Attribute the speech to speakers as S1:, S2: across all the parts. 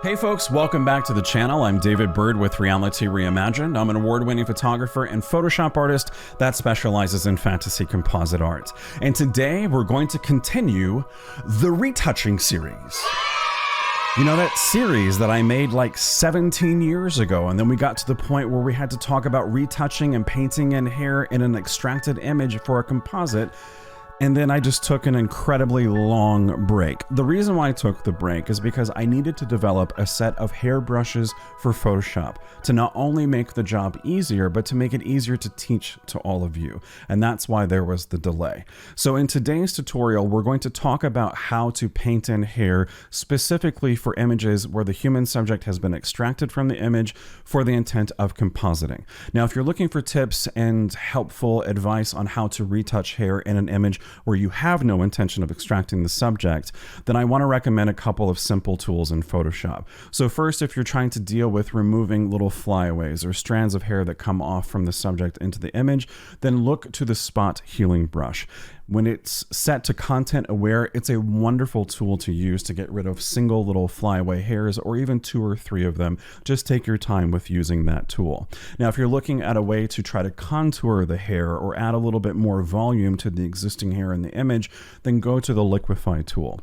S1: Hey folks, welcome back to the channel. I'm David Bird with Reality Reimagined. I'm an award-winning photographer and Photoshop artist that specializes in fantasy composite art. And today we're going to continue the Retouching Series. You know, that series that I made like 17 years ago, and then we got to the point where we had to talk about retouching and painting in hair in an extracted image for a composite. And then I just took an incredibly long break. The reason why I took the break is because I needed to develop a set of hair brushes for Photoshop to not only make the job easier, but to make it easier to teach to all of you. And that's why there was the delay. So in today's tutorial, we're going to talk about how to paint in hair specifically for images where the human subject has been extracted from the image for the intent of compositing. Now, if you're looking for tips and helpful advice on how to retouch hair in an image where you have no intention of extracting the subject, then I want to recommend a couple of simple tools in Photoshop. So first, if you're trying to deal with removing little flyaways or strands of hair that come off from the subject into the image, then look to the spot healing brush. When it's set to content aware, it's a wonderful tool to use to get rid of single little flyaway hairs or even 2 or 3 of them. Just take your time with using that tool. Now, if you're looking at a way to try to contour the hair or add a little bit more volume to the existing hair in the image, then go to the liquify tool.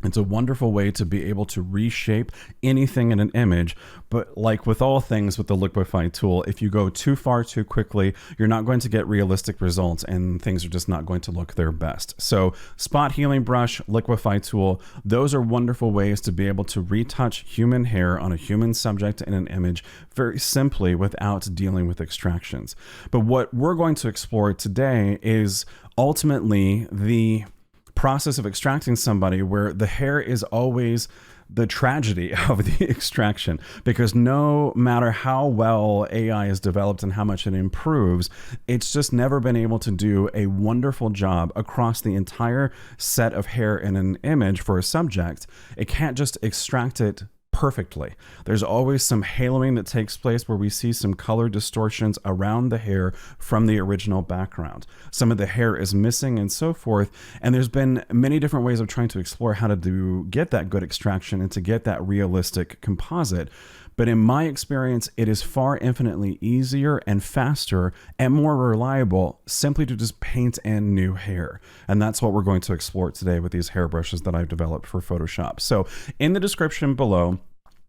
S1: It's a wonderful way to be able to reshape anything in an image, but like with all things with the liquify tool, if you go too far too quickly, you're not going to get realistic results and things are just not going to look their best. So spot healing brush, liquify tool, those are wonderful ways to be able to retouch human hair on a human subject in an image very simply without dealing with extractions. But what we're going to explore today is ultimately the process of extracting somebody where the hair is always the tragedy of the extraction, because no matter how well AI is developed and how much it improves, it's just never been able to do a wonderful job across the entire set of hair in an image for a subject. It can't just extract it perfectly. There's always some haloing that takes place where we see some color distortions around the hair from the original background. Some of the hair is missing and so forth. And there's been many different ways of trying to explore how to get that good extraction and to get that realistic composite. But in my experience, it is far infinitely easier and faster and more reliable simply to just paint in new hair. And that's what we're going to explore today with these hairbrushes that I've developed for Photoshop. So in the description below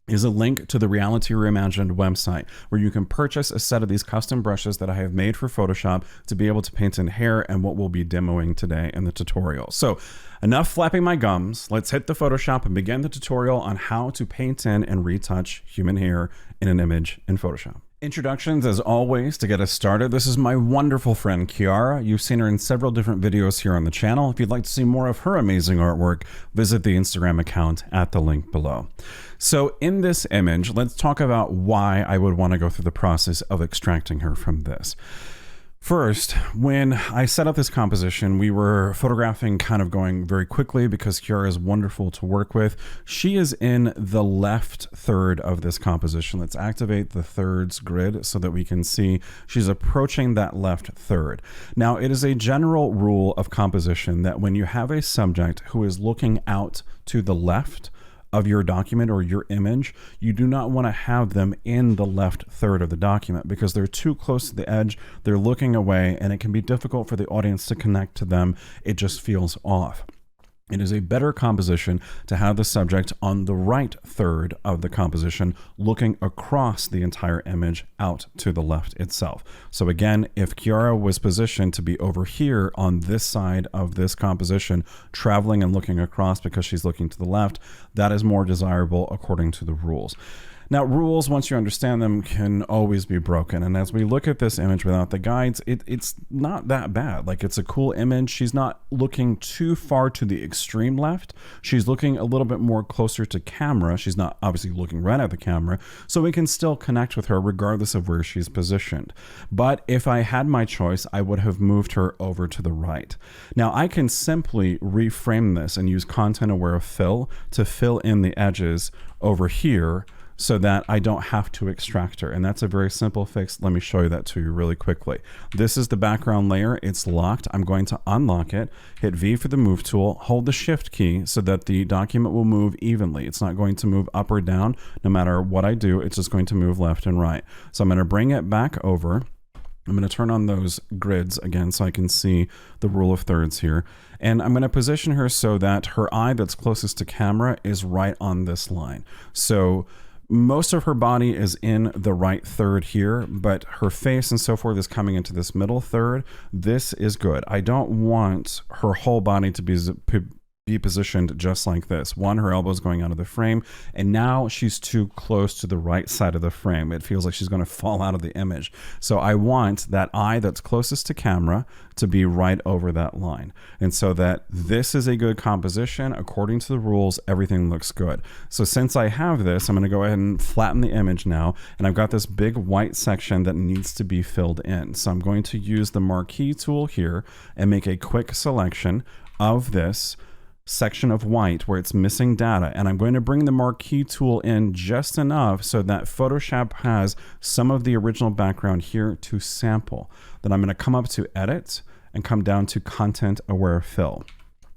S1: is a link to the Reality Reimagined website where you can purchase a set of these custom brushes that I have made for Photoshop to be able to paint in hair and what we'll be demoing today in the tutorial. So enough flapping my gums, let's hit the Photoshop and begin the tutorial on how to paint in and retouch human hair in an image in Photoshop. Introductions, as always, to get us started. This is my wonderful friend Kiara. You've seen her in several different videos here on the channel. If you'd like to see more of her amazing artwork, visit the Instagram account at the link below. So in this image, let's talk about why I would want to go through the process of extracting her from this. First, when I set up this composition, we were photographing kind of going very quickly because Kiara is wonderful to work with. She is in the left third of this composition. Let's activate the thirds grid so that we can see she's approaching that left third. Now, it is a general rule of composition that when you have a subject who is looking out to the left of your document or your image, you do not want to have them in the left third of the document because they're too close to the edge, they're looking away, and it can be difficult for the audience to connect to them. It just feels off. It is a better composition to have the subject on the right third of the composition looking across the entire image out to the left itself. So again, if Kiara was positioned to be over here on this side of this composition, traveling and looking across because she's looking to the left, that is more desirable according to the rules. Now, rules, once you understand them, can always be broken. And as we look at this image without the guides, it's not that bad. Like, it's a cool image. She's not looking too far to the extreme left. She's looking a little bit more closer to camera. She's not obviously looking right at the camera. So we can still connect with her regardless of where she's positioned. But if I had my choice, I would have moved her over to the right. Now, I can simply reframe this and use content aware fill to fill in the edges over here so that I don't have to extract her. And that's a very simple fix. Let me show you that to you really quickly. This is the background layer. It's locked. I'm going to unlock it, hit V for the move tool, hold the shift key so that the document will move evenly. It's not going to move up or down. No matter what I do, it's just going to move left and right. So I'm going to bring it back over. I'm going to turn on those grids again so I can see the rule of thirds here. And I'm going to position her so that her eye that's closest to camera is right on this line. So most of her body is in the right third here, but her face and so forth is coming into this middle third. This is good. I don't want her whole body to be positioned just like this. One, her elbow's going out of the frame, and now she's too close to the right side of the frame. It feels like she's going to fall out of the image. So I want that eye that's closest to camera to be right over that line. And so that this is a good composition. According to the rules, everything looks good. So since I have this, I'm going to go ahead and flatten the image now, and I've got this big white section that needs to be filled in. So I'm going to use the marquee tool here and make a quick selection of this section of white where it's missing data, and I'm going to bring the marquee tool in just enough so that Photoshop has some of the original background here to sample. Then I'm going to come up to edit and come down to content aware fill.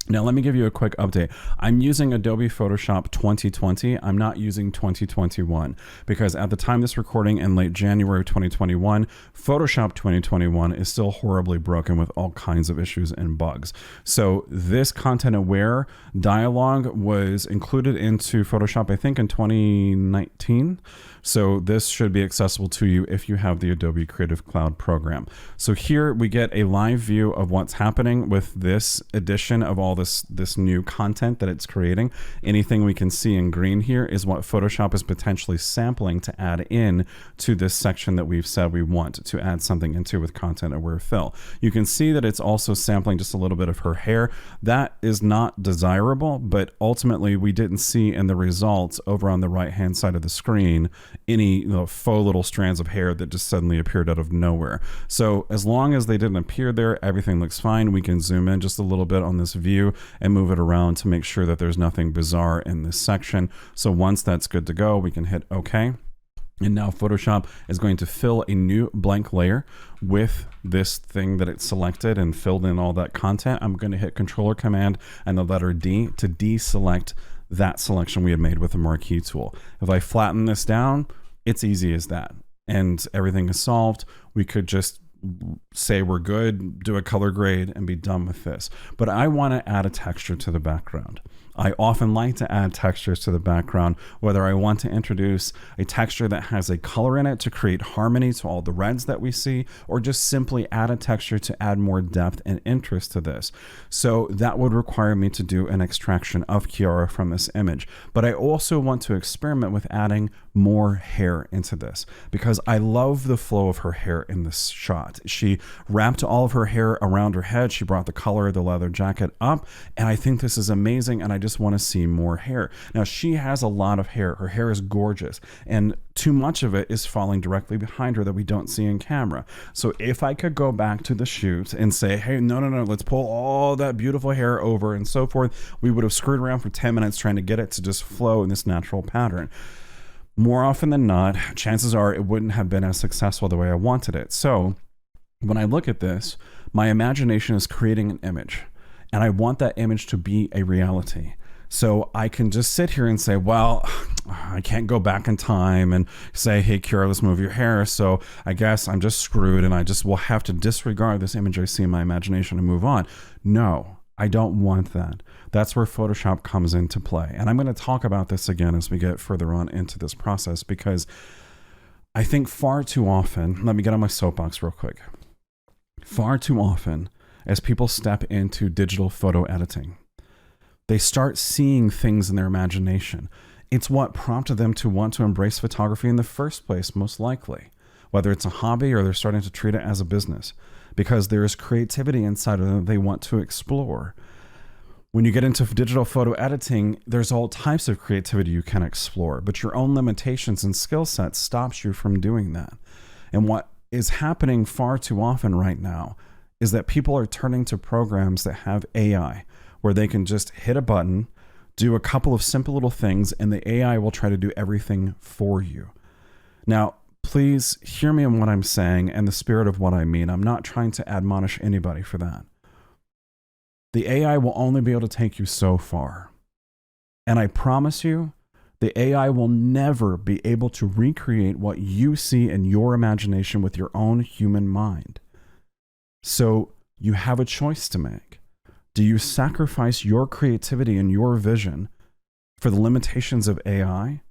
S1: Now, let me give you a quick update. I'm using Adobe Photoshop 2020. I'm not using 2021 because at the time of this recording in late January 2021, Photoshop 2021 is still horribly broken with all kinds of issues and bugs. So this content aware dialog was included into Photoshop, I think in 2019. So this should be accessible to you if you have the Adobe Creative Cloud program. So here we get a live view of what's happening with this addition of all this new content that it's creating. Anything we can see in green here is what Photoshop is potentially sampling to add in to this section that we've said we want to add something into with content aware fill. You can see that it's also sampling just a little bit of her hair. That is not desirable, but ultimately we didn't see in the results over on the right hand side of the screen any faux little strands of hair that just suddenly appeared out of nowhere. So as long as they didn't appear there, everything looks fine. We can zoom in just a little bit on this view and move it around to make sure that there's nothing bizarre in this section. So once that's good to go, we can hit OK. And now Photoshop is going to fill a new blank layer with this thing that it selected and filled in all that content. I'm going to hit Control Command and the letter D to deselect that selection we had made with the marquee tool. If I flatten this down, it's easy as that. And everything is solved. We could just say we're good, do a color grade, and be done with this. But I want to add a texture to the background. I often like to add textures to the background, whether I want to introduce a texture that has a color in it to create harmony to all the reds that we see, or just simply add a texture to add more depth and interest to this. So that would require me to do an extraction of Kiara from this image. But I also want to experiment with adding more hair into this because I love the flow of her hair in this shot. She wrapped all of her hair around her head. She brought the color of the leather jacket up, and I think this is amazing, and I just want to see more hair. Now, she has a lot of hair. Her hair is gorgeous, and too much of it is falling directly behind her that we don't see in camera. So if I could go back to the shoot and say, hey, no, let's pull all that beautiful hair over and so forth, we would have screwed around for 10 minutes trying to get it to just flow in this natural pattern. More often than not, chances are it wouldn't have been as successful the way I wanted it. So when I look at this, my imagination is creating an image, and I want that image to be a reality. So I can just sit here and say, well, I can't go back in time and say, hey, Kiara, let's move your hair. So I guess I'm just screwed and I just will have to disregard this image I see in my imagination and move on. No, I don't want that. That's where Photoshop comes into play. And I'm going to talk about this again as we get further on into this process, because I think far too often, let me get on my soapbox real quick. Far too often, as people step into digital photo editing, they start seeing things in their imagination. It's what prompted them to want to embrace photography in the first place, most likely, whether it's a hobby or they're starting to treat it as a business, because there is creativity inside of them that they want to explore. When you get into digital photo editing, there's all types of creativity you can explore, but your own limitations and skill sets stops you from doing that. And what is happening far too often right now is that people are turning to programs that have AI, where they can just hit a button, Do a couple of simple little things, and the AI will try to do everything for you. Now, please hear me in what I'm saying and the spirit of what I mean. I'm not trying to admonish anybody for that. The AI will only be able to take you so far. And I promise you, the AI will never be able to recreate what you see in your imagination with your own human mind. So you have a choice to make. Do you sacrifice your creativity and your vision for the limitations of AI?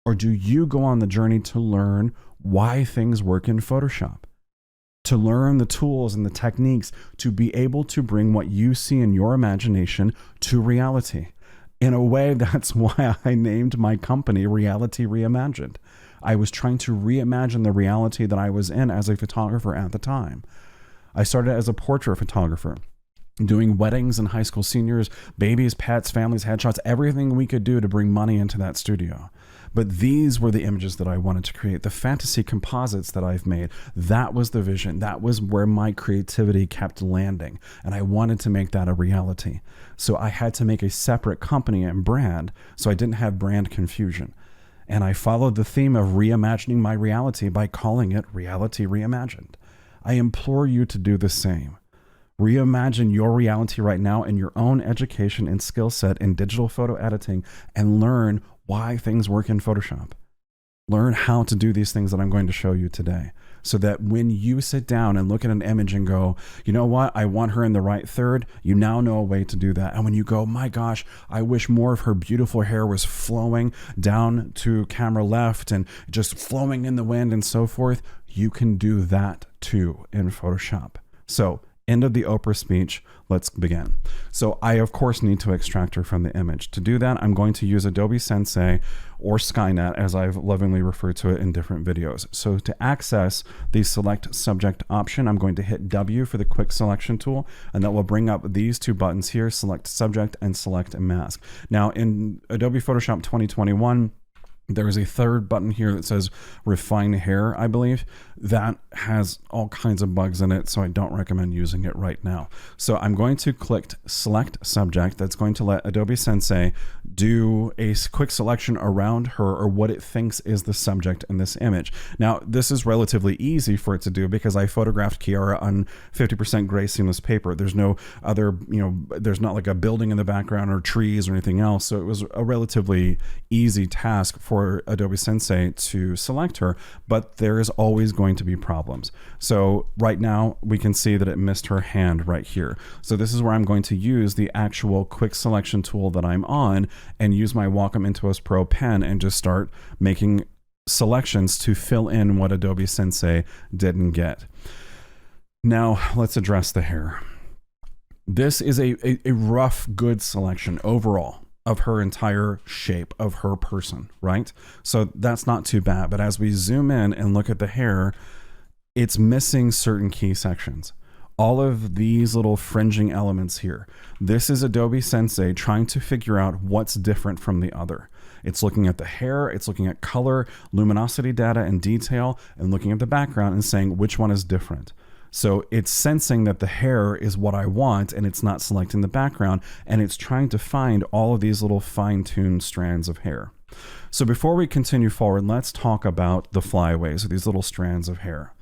S1: Or do you go on the journey to learn why things work in Photoshop? To learn the tools and the techniques to be able to bring what you see in your imagination to reality. In a way, that's why I named my company Reality Reimagined. I was trying to reimagine the reality that I was in as a photographer at the time. I started as a portrait photographer, doing weddings and high school seniors, babies, pets, families, headshots, everything we could do to bring money into that studio. But these were the images that I wanted to create, the fantasy composites that I've made. That was the vision. That was where my creativity kept landing. And I wanted to make that a reality. So I had to make a separate company and brand so I didn't have brand confusion. And I followed the theme of reimagining my reality by calling it Reality Reimagined. I implore you to do the same. Reimagine your reality right now in your own education and skill set in digital photo editing and learn why things work in Photoshop. Learn how to do these things that I'm going to show you today so that when you sit down and look at an image and go, you know what, I want her in the right third, you now know a way to do that. And when you go, my gosh, I wish more of her beautiful hair was flowing down to camera left and just flowing in the wind and so forth, you can do that too in Photoshop. So end of the Oprah speech, let's begin. So I, of course, need to extract her from the image. To do that, I'm going to use Adobe Sensei or Skynet, as I've lovingly referred to it in different videos. So to access the Select Subject option, I'm going to hit W for the Quick Selection tool, and that will bring up these two buttons here, Select Subject and Select Mask. Now, in Adobe Photoshop 2021, there is a third button here that says Refine Hair, I believe. That has all kinds of bugs in it, so I don't recommend using it right now. So I'm going to click Select Subject. That's going to let Adobe Sensei do a quick selection around her or what it thinks is the subject in this image. Now, this is relatively easy for it to do because I photographed Kiara on 50% gray seamless paper. There's no other, there's not like a building in the background or trees or anything else. So it was a relatively easy task for Adobe Sensei to select her, but there is always going to be problems. So right now we can see that it missed her hand right here. So this is where I'm going to use the actual quick selection tool that I'm on and use my Wacom Intuos Pro pen and just start making selections to fill in what Adobe Sensei didn't get. Now let's address the hair. This is a rough, good selection overall of her entire shape of her person, right? So that's not too bad. But as we zoom in and look at the hair, it's missing certain key sections. All of these little fringing elements here. This is Adobe Sensei trying to figure out what's different from the other. It's looking at the hair, it's looking at color, luminosity data and detail, and looking at the background and saying which one is different. So it's sensing that the hair is what I want and it's not selecting the background, and it's trying to find all of these little fine-tuned strands of hair. So before we continue forward, let's talk about the flyaways, or these little strands of hair.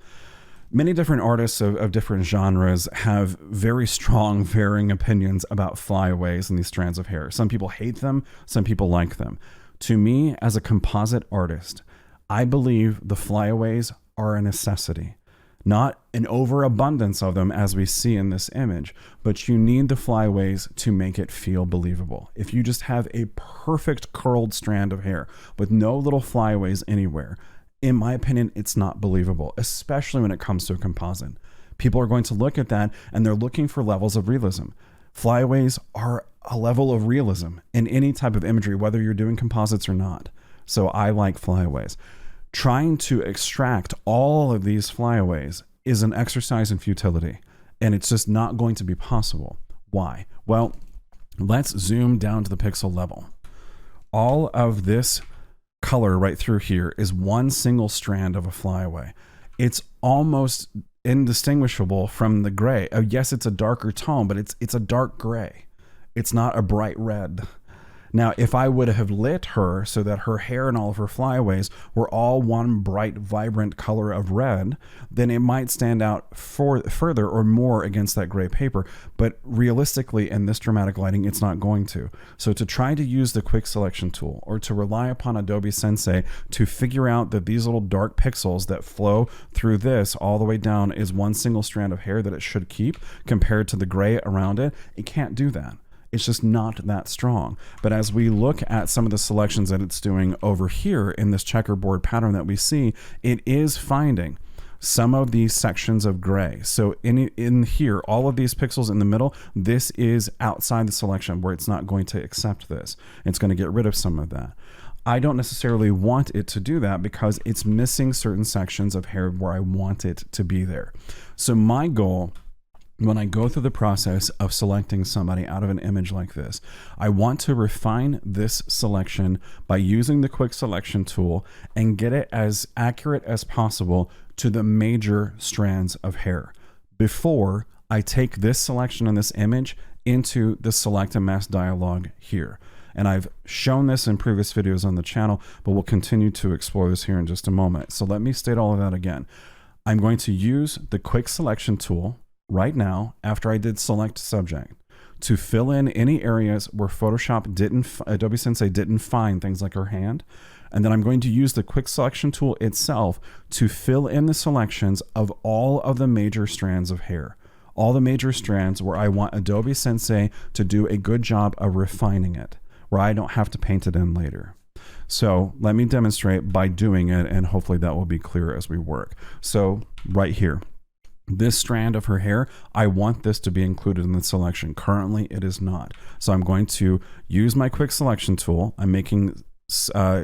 S1: Many different artists of different genres have very strong, varying opinions about flyaways and these strands of hair. Some people hate them, some people like them. To me, as a composite artist, I believe the flyaways are a necessity. Not an overabundance of them as we see in this image, but you need the flyaways to make it feel believable. If you just have a perfect curled strand of hair with no little flyaways anywhere, in my opinion, it's not believable, especially when it comes to a composite. People are going to look at that and they're looking for levels of realism. Flyaways are a level of realism in any type of imagery, whether you're doing composites or not. So I like flyaways. Trying to extract all of these flyaways is an exercise in futility, and it's just not going to be possible. Why? Well, let's zoom down to the pixel level. All of this color right through here is one single strand of a flyaway. It's almost indistinguishable from the gray. Yes, it's a darker tone, but it's a dark gray. It's not a bright red. Now, if I would have lit her so that her hair and all of her flyaways were all one bright, vibrant color of red, then it might stand out further or more against that gray paper. But realistically, in this dramatic lighting, it's not going to. So to try to use the quick selection tool or to rely upon Adobe Sensei to figure out that these little dark pixels that flow through this all the way down is one single strand of hair that it should keep compared to the gray around it, it can't do that. It's just not that strong. But as we look at some of the selections that it's doing over here in this checkerboard pattern that we see, it is finding some of these sections of gray. So in here, all of these pixels in the middle, this is outside the selection where it's not going to accept this. It's going to get rid of some of that. I don't necessarily want it to do that because it's missing certain sections of hair where I want it to be there. So my goal, when I go through the process of selecting somebody out of an image like this, I want to refine this selection by using the quick selection tool and get it as accurate as possible to the major strands of hair before I take this selection in this image into the select and mask dialog here. And I've shown this in previous videos on the channel, but we'll continue to explore this here in just a moment. So let me state all of that again. I'm going to use the quick selection tool right now, after I did select subject, to fill in any areas where Adobe Sensei didn't find things like her hand. And then I'm going to use the quick selection tool itself to fill in the selections of all of the major strands of hair. All the major strands where I want Adobe Sensei to do a good job of refining it, where I don't have to paint it in later. So let me demonstrate by doing it, and hopefully that will be clear as we work. So right here, this strand of her hair, I want this to be included in the selection. Currently, it is not. So I'm going to use my quick selection tool. I'm making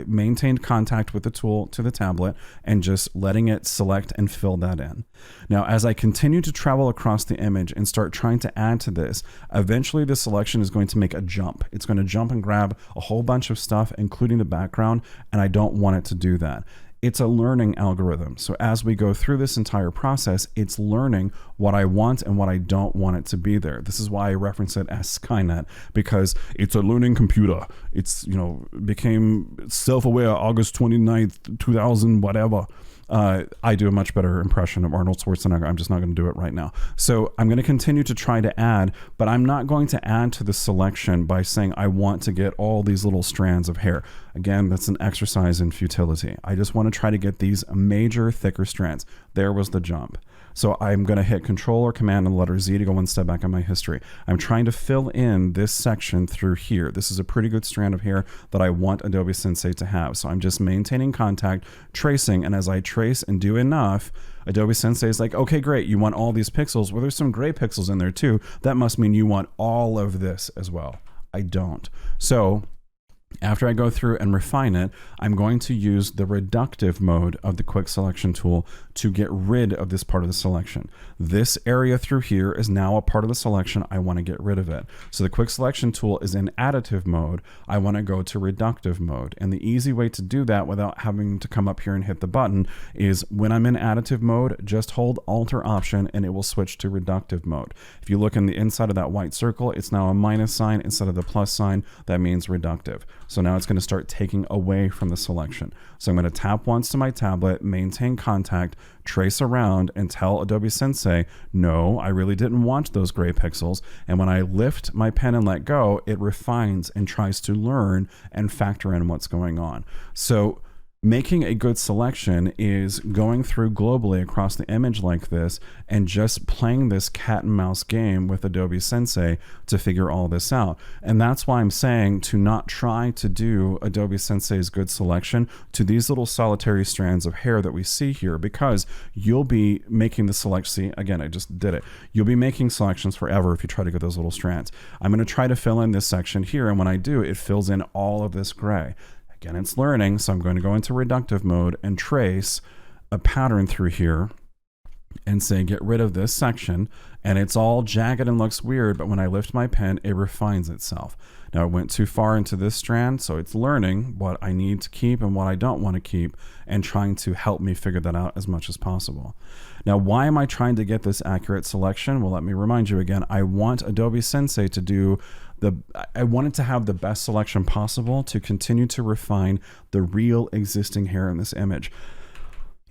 S1: maintained contact with the tool to the tablet and just letting it select and fill that in. Now, as I continue to travel across the image and start trying to add to this, eventually the selection is going to make a jump. It's going to jump and grab a whole bunch of stuff, including the background, and I don't want it to do that. It's a learning algorithm. So as we go through this entire process, it's learning what I want and what I don't want it to be there. This is why I reference it as Skynet, because it's a learning computer. It's, became self-aware August 29th, 2000, whatever. I do a much better impression of Arnold Schwarzenegger. I'm just not going to do it right now. So I'm going to continue to try to add, but I'm not going to add to the selection by saying I want to get all these little strands of hair. Again, that's an exercise in futility. I just want to try to get these major, thicker strands. There was the jump. So I'm going to hit Control or Command and the letter Z to go one step back in my history. I'm trying to fill in this section through here. This is a pretty good strand of hair that I want Adobe Sensei to have. So I'm just maintaining contact, tracing, and as I trace and do enough, Adobe Sensei is like, okay, great, you want all these pixels. Well, there's some gray pixels in there too. That must mean you want all of this as well. I don't. So after I go through and refine it, I'm going to use the reductive mode of the quick selection tool to get rid of this part of the selection. This area through here is now a part of the selection. I want to get rid of it. So the quick selection tool is in additive mode. I want to go to reductive mode. And the easy way to do that without having to come up here and hit the button is when I'm in additive mode, just hold Alt or Option and it will switch to reductive mode. If you look in the inside of that white circle, it's now a minus sign instead of the plus sign. That means reductive. So now it's going to start taking away from the selection. So I'm going to tap once to my tablet, maintain contact, trace around, and tell Adobe Sensei, no, I really didn't want those gray pixels. And when I lift my pen and let go, it refines and tries to learn and factor in what's going on. So making a good selection is going through globally across the image like this and just playing this cat and mouse game with Adobe Sensei to figure all this out. And that's why I'm saying to not try to do Adobe Sensei's good selection to these little solitary strands of hair that we see here, because you'll be making the see, again, I just did it. You'll be making selections forever if you try to get those little strands. I'm going to try to fill in this section here, and when I do, it fills in all of this gray. Again, it's learning, so I'm going to go into reductive mode and trace a pattern through here and say get rid of this section, and it's all jagged and looks weird, but when I lift my pen, it refines itself. Now it went too far into this strand, so it's learning what I need to keep and what I don't want to keep and trying to help me figure that out as much as possible. Now, why am I trying to get this accurate selection? Well, let me remind you again, I want Adobe Sensei to do I wanted to have the best selection possible to continue to refine the real existing hair in this image.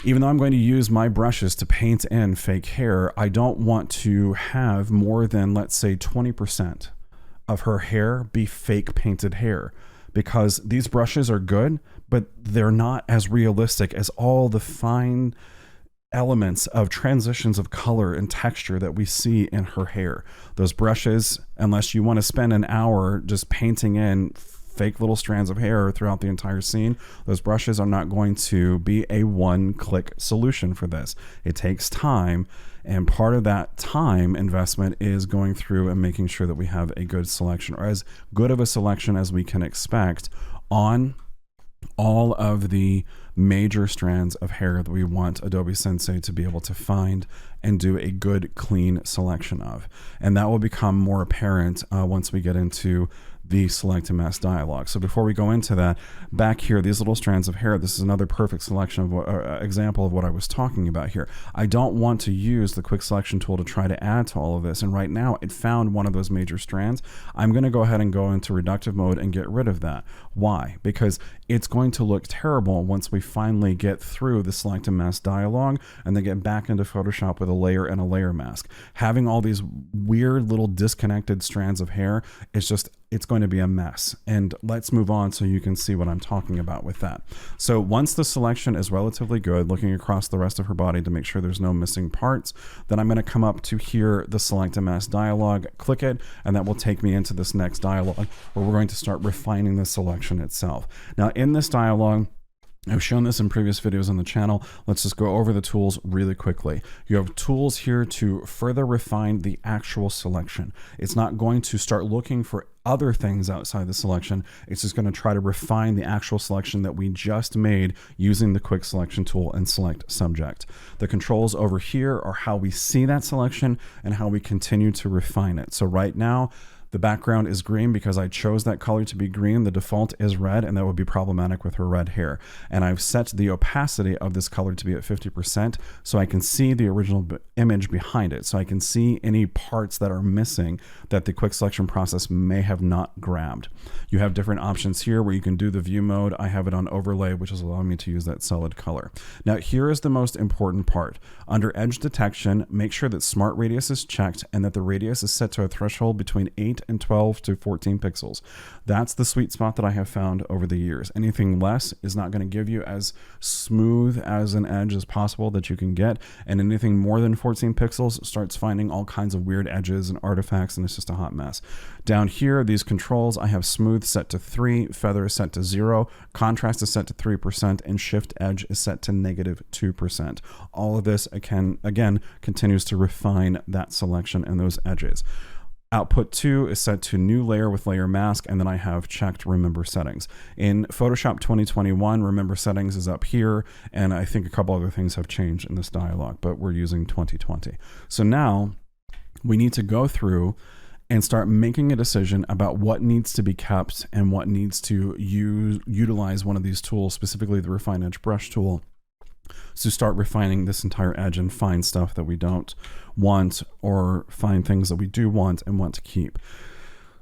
S1: Even though I'm going to use my brushes to paint in fake hair, I don't want to have more than, let's say, 20% of her hair be fake painted hair, because these brushes are good, but they're not as realistic as all the fine elements of transitions of color and texture that we see in her hair. Those brushes, unless you want to spend an hour just painting in fake little strands of hair throughout the entire scene, those brushes are not going to be a one-click solution for this. It takes time, and part of that time investment is going through and making sure that we have a good selection, or as good of a selection as we can expect on all of the major strands of hair that we want Adobe Sensei to be able to find and do a good, clean selection of. And that will become more apparent once we get into the select and mask dialog. So before we go into that, back here, these little strands of hair, this is another perfect selection of what, example of what I was talking about here. I don't want to use the quick selection tool to try to add to all of this. And right now it found one of those major strands. I'm going to go ahead and go into reductive mode and get rid of that. Why? Because it's going to look terrible once we finally get through the select and mask dialog and then get back into Photoshop with a layer and a layer mask. Having all these weird little disconnected strands of hair, it's going to be a mess. And let's move on so you can see what I'm talking about with that. So once the selection is relatively good, looking across the rest of her body to make sure there's no missing parts, then I'm going to come up to here, the select and mask dialog, click it, and that will take me into this next dialog where we're going to start refining the selection itself. Now in this dialog, I've shown this in previous videos on the channel. Let's just go over the tools really quickly. You have tools here to further refine the actual selection. It's not going to start looking for other things outside the selection. It's just going to try to refine the actual selection that we just made using the quick selection tool and select subject. The controls over here are how we see that selection and how we continue to refine it. So right now, the background is green because I chose that color to be green. The default is red, and that would be problematic with her red hair. And I've set the opacity of this color to be at 50% so I can see the original image behind it. So I can see any parts that are missing that the quick selection process may have not grabbed. You have different options here where you can do the view mode. I have it on overlay, which is allowing me to use that solid color. Now here is the most important part. Under edge detection, make sure that smart radius is checked and that the radius is set to a threshold between 8 and 12 to 14 pixels. That's the sweet spot that I have found over the years. Anything less is not going to give you as smooth as an edge as possible that you can get, and anything more than 14 pixels starts finding all kinds of weird edges and artifacts, and it's just a hot mess. Down here, these controls, I have smooth set to 3, feather is set to 0, contrast is set to 3%, and shift edge is set to -2%. All of this again continues to refine that selection and those edges. Output 2 is set to new layer with layer mask, and then I have checked remember settings. In Photoshop 2021, remember settings is up here, and I think a couple other things have changed in this dialog, but we're using 2020. So now we need to go through and start making a decision about what needs to be kept and what needs to utilize one of these tools, specifically the Refine Edge Brush tool, to start refining this entire edge and find stuff that we don't want or find things that we do want and want to keep.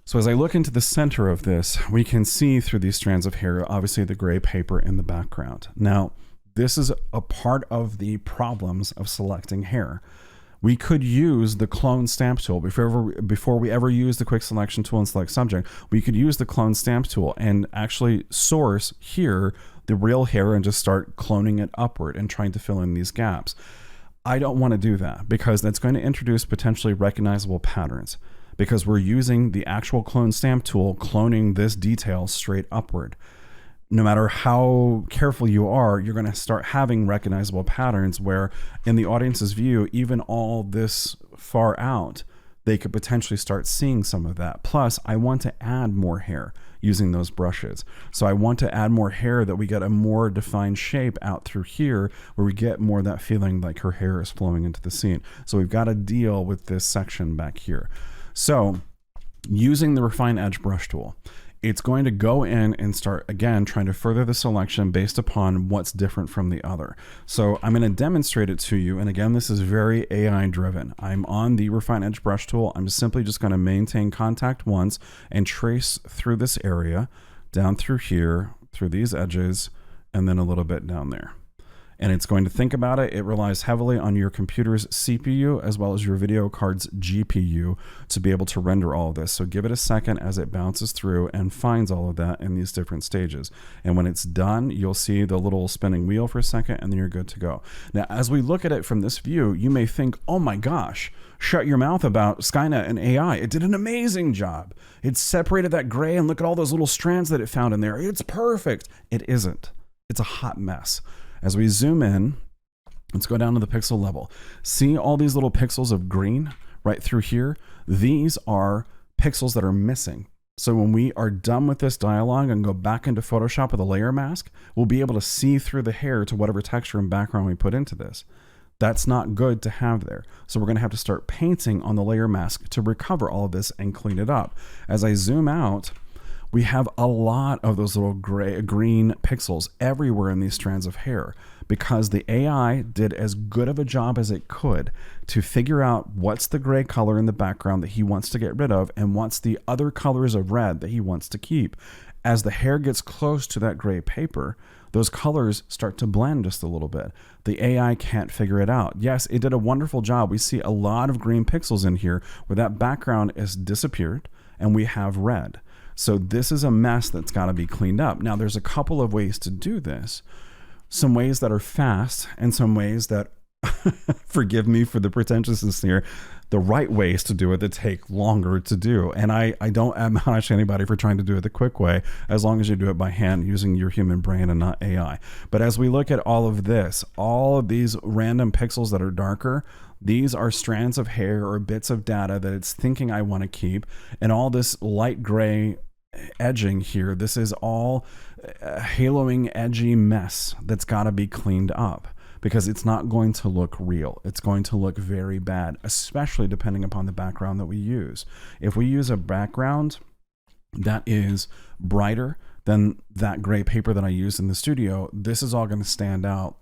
S1: So as I look into the center of this, we can see through these strands of hair, obviously the gray paper in the background. Now, this is a part of the problems of selecting hair. We could use the clone stamp tool before we ever use the quick selection tool and select subject. We could use the clone stamp tool and actually source here the real hair and just start cloning it upward and trying to fill in these gaps. I don't want to do that because that's going to introduce potentially recognizable patterns, because we're using the actual clone stamp tool cloning this detail straight upward. No matter how careful you are, you're going to start having recognizable patterns where in the audience's view, even all this far out, they could potentially start seeing some of that. Plus, I want to add more hair using those brushes. So I want to add more hair that we get a more defined shape out through here where we get more of that feeling like her hair is flowing into the scene. So we've got to deal with this section back here. So using the Refine Edge brush tool, it's going to go in and start again trying to further the selection based upon what's different from the other. So I'm going to demonstrate it to you. And again, this is very AI driven. I'm on the Refine Edge brush tool. I'm simply just going to maintain contact once and trace through this area, down through here, through these edges, and then a little bit down there. And it's going to think about it. It relies heavily on your computer's CPU as well as your video card's GPU to be able to render all of this. So give it a second as it bounces through and finds all of that in these different stages. And when it's done, you'll see the little spinning wheel for a second, and then you're good to go. Now, as we look at it from this view, you may think, oh my gosh, shut your mouth about Skynet and AI. It did an amazing job. It separated that gray, and look at all those little strands that it found in there. It's perfect. It isn't. It's a hot mess. As we zoom in, let's go down to the pixel level. See all these little pixels of green right through here? These are pixels that are missing. So when we are done with this dialogue and go back into Photoshop with a layer mask, we'll be able to see through the hair to whatever texture and background we put into this. That's not good to have there. So we're going to have to start painting on the layer mask to recover all of this and clean it up. As I zoom out, we have a lot of those little green pixels everywhere in these strands of hair because the AI did as good of a job as it could to figure out what's the gray color in the background that he wants to get rid of and what's the other colors of red that he wants to keep. As the hair gets close to that gray paper, those colors start to blend just a little bit. The AI can't figure it out. Yes, it did a wonderful job. We see a lot of green pixels in here where that background is disappeared and we have red. So this is a mess that's got to be cleaned up. Now, there's a couple of ways to do this. Some ways that are fast and some ways that, forgive me for the pretentiousness here, the right ways to do it that take longer to do. And I don't admonish anybody for trying to do it the quick way, as long as you do it by hand using your human brain and not AI. But as we look at all of this, all of these random pixels that are darker, these are strands of hair or bits of data that it's thinking I want to keep. And all this light gray edging here, this is all a haloing, edgy mess that's got to be cleaned up because it's not going to look real. It's going to look very bad, especially depending upon the background that we use. If we use a background that is brighter than that gray paper that I used in the studio, this is all going to stand out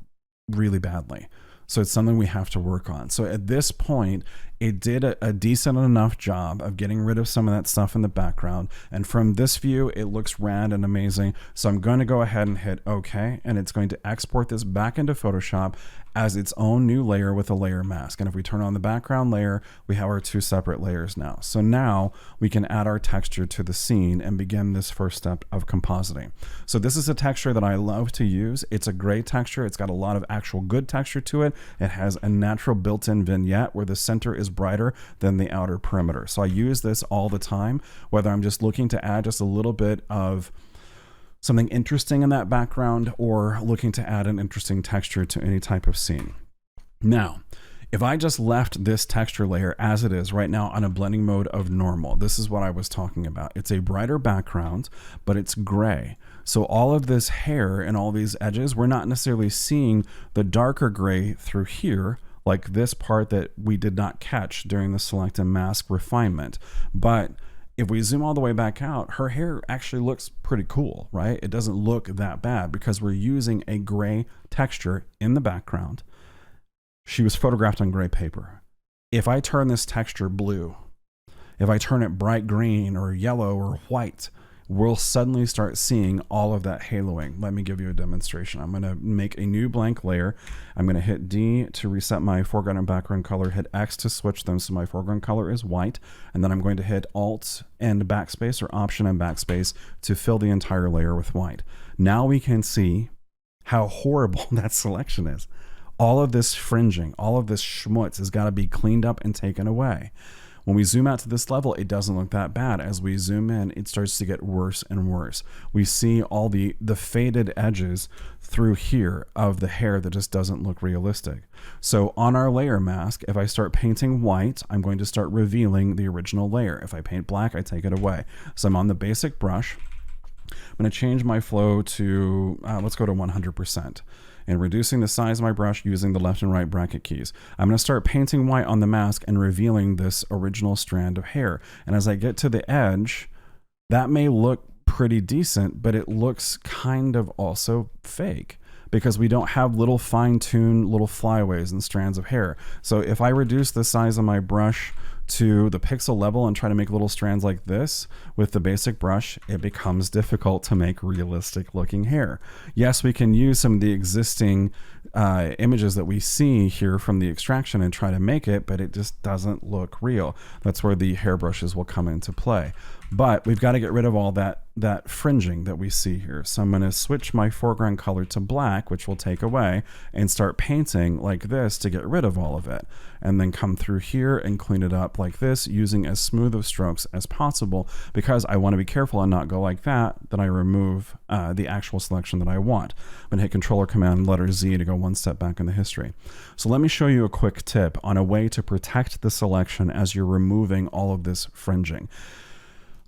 S1: really badly. So it's something we have to work on. So at this point, it did a decent enough job of getting rid of some of that stuff in the background. And from this view, it looks rad and amazing. So I'm going to go ahead and hit OK, and it's going to export this back into Photoshop as its own new layer with a layer mask. And if we turn on the background layer, we have our two separate layers now. So now we can add our texture to the scene and begin this first step of compositing. So this is a texture that I love to use. It's a gray texture. It's got a lot of actual good texture to it. It has a natural built-in vignette where the center is brighter than the outer perimeter. So I use this all the time, whether I'm just looking to add just a little bit of something interesting in that background or looking to add an interesting texture to any type of scene. Now, if I just left this texture layer as it is right now on a blending mode of normal, this is what I was talking about. It's a brighter background, but it's gray. So all of this hair and all these edges, we're not necessarily seeing the darker gray through here, like this part that we did not catch during the select and mask refinement. But if we zoom all the way back out, her hair actually looks pretty cool, right? It doesn't look that bad because we're using a gray texture in the background. She was photographed on gray paper. If I turn this texture blue, if I turn it bright green or yellow or white, we'll suddenly start seeing all of that haloing. Let me give you a demonstration. I'm going to make a new blank layer. I'm going to hit D to reset my foreground and background color, hit X to switch them so my foreground color is white, and then I'm going to hit Alt and backspace or Option and backspace to fill the entire layer with white. Now we can see how horrible that selection is. All of this fringing, all of this schmutz has got to be cleaned up and taken away. When we zoom out to this level, it doesn't look that bad. As we zoom in, it starts to get worse and worse. We see all the faded edges through here of the hair that just doesn't look realistic. So on our layer mask, if I start painting white, I'm going to start revealing the original layer. If I paint black, I take it away. So I'm on the basic brush. I'm going to change my flow to, let's go to 100%. And reducing the size of my brush using the left and right bracket keys. I'm going to start painting white on the mask and revealing this original strand of hair. And as I get to the edge, that may look pretty decent, but it looks kind of also fake because we don't have little fine-tuned little flyaways and strands of hair. So if I reduce the size of my brush to the pixel level and try to make little strands like this with the basic brush, it becomes difficult to make realistic looking hair. Yes, we can use some of the existing images that we see here from the extraction and try to make it, but it just doesn't look real. That's where the hairbrushes will come into play. But we've got to get rid of all that fringing that we see here. So I'm going to switch my foreground color to black, which will take away, and start painting like this to get rid of all of it. And then come through here and clean it up like this, using as smooth of strokes as possible, because I want to be careful and not go like that I remove the actual selection that I want. I'm going to hit Control or Command letter Z to go one step back in the history. So let me show you a quick tip on a way to protect the selection as you're removing all of this fringing.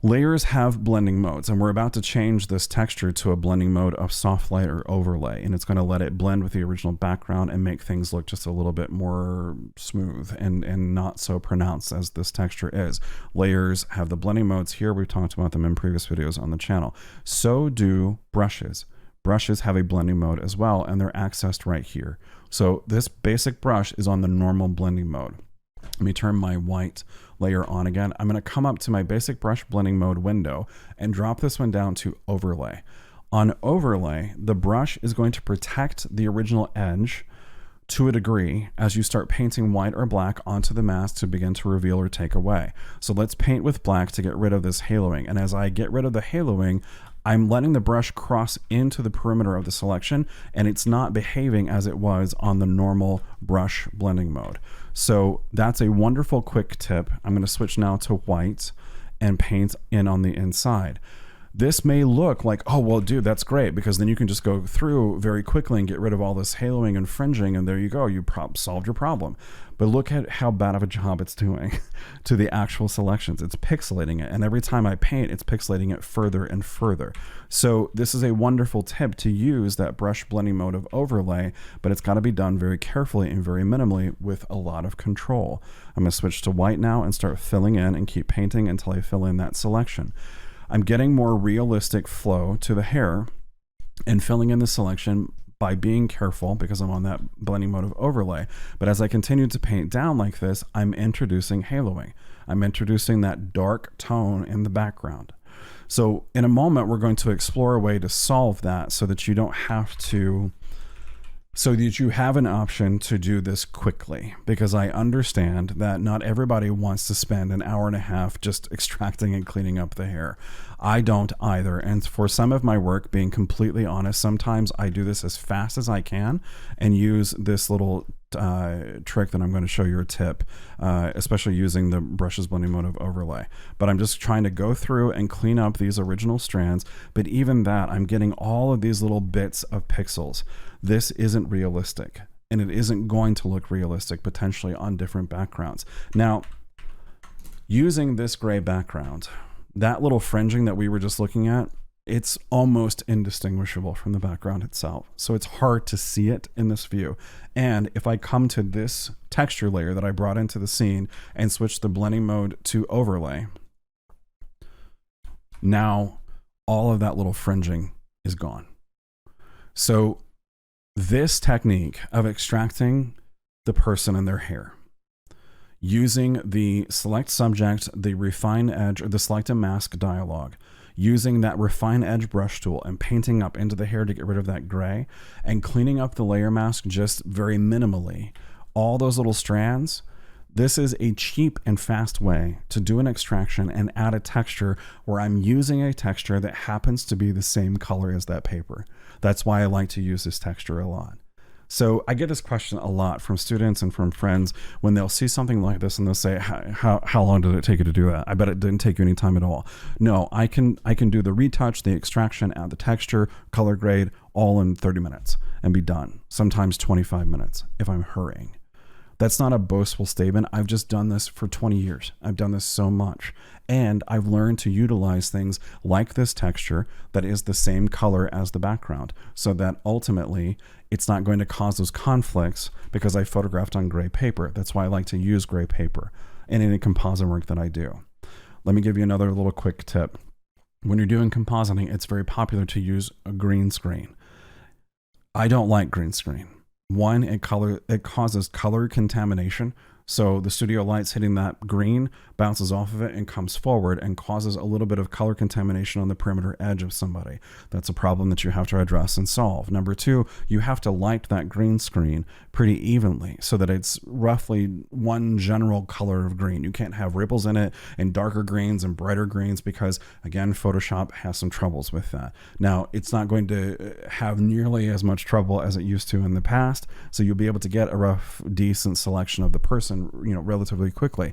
S1: Layers have blending modes, and we're about to change this texture to a blending mode of soft light or overlay, and it's going to let it blend with the original background and make things look just a little bit more smooth and not so pronounced as this texture is. Layers have the blending modes here. We've talked about them in previous videos on the channel. So do brushes. Brushes have a blending mode as well, and they're accessed right here. So this basic brush is on the normal blending mode. Let me turn my white layer on again. I'm going to come up to my basic brush blending mode window and drop this one down to overlay. On overlay, the brush is going to protect the original edge to a degree as you start painting white or black onto the mask to begin to reveal or take away. So let's paint with black to get rid of this haloing. And as I get rid of the haloing, I'm letting the brush cross into the perimeter of the selection, and it's not behaving as it was on the normal brush blending mode. So that's a wonderful quick tip. I'm going to switch now to white and paint in on the inside. This may look like, oh, well, dude, that's great, because then you can just go through very quickly and get rid of all this haloing and fringing, and there you go, you solved your problem. But look at how bad of a job it's doing to the actual selections. It's pixelating it, and every time I paint, it's pixelating it further and further. So this is a wonderful tip to use that brush blending mode of overlay, but it's got to be done very carefully and very minimally with a lot of control. I'm going to switch to white now and start filling in and keep painting until I fill in that selection. I'm getting more realistic flow to the hair and filling in the selection by being careful because I'm on that blending mode of overlay. But as I continue to paint down like this, I'm introducing haloing. I'm introducing that dark tone in the background. So in a moment, we're going to explore a way to solve that so that you don't have to, so that you have an option to do this quickly, because I understand that not everybody wants to spend an hour and a half just extracting and cleaning up the hair. I don't either. And for some of my work, being completely honest, sometimes I do this as fast as I can and use this little trick that I'm going to show you a tip, especially using the brushes blending mode of overlay. But I'm just trying to go through and clean up these original strands. But even that, I'm getting all of these little bits of pixels. This isn't realistic, and it isn't going to look realistic potentially on different backgrounds. Now, using this gray background, that little fringing that we were just looking at, it's almost indistinguishable from the background itself. So it's hard to see it in this view. And if I come to this texture layer that I brought into the scene and switch the blending mode to overlay, now all of that little fringing is gone. So this technique of extracting the person and their hair, using the select subject, the refine edge, or the select a mask dialog, using that refine edge brush tool and painting up into the hair to get rid of that gray, and cleaning up the layer mask just very minimally, all those little strands. This is a cheap and fast way to do an extraction and add a texture where I'm using a texture that happens to be the same color as that paper. That's why I like to use this texture a lot. So I get this question a lot from students and from friends when they'll see something like this and they'll say, how long did it take you to do that? I bet it didn't take you any time at all. No, I can do the retouch, the extraction, add the texture, color grade, all in 30 minutes and be done. Sometimes 25 minutes if I'm hurrying. That's not a boastful statement. I've just done this for 20 years. I've done this so much. And I've learned to utilize things like this texture that is the same color as the background, so that ultimately it's not going to cause those conflicts because I photographed on gray paper. That's why I like to use gray paper in any composite work that I do. Let me give you another little quick tip. when you're doing compositing, it's very popular to use a green screen. I don't like green screen. One, it causes color contamination. So the studio light's hitting that green, bounces off of it and comes forward and causes a little bit of color contamination on the perimeter edge of somebody. That's a problem that you have to address and solve. Number two, you have to light that green screen pretty evenly so that it's roughly one general color of green. You can't have ripples in it and darker greens and brighter greens because, again, Photoshop has some troubles with that. Now, it's not going to have nearly as much trouble as it used to in the past, so you'll be able to get a rough, decent selection of the person, relatively quickly.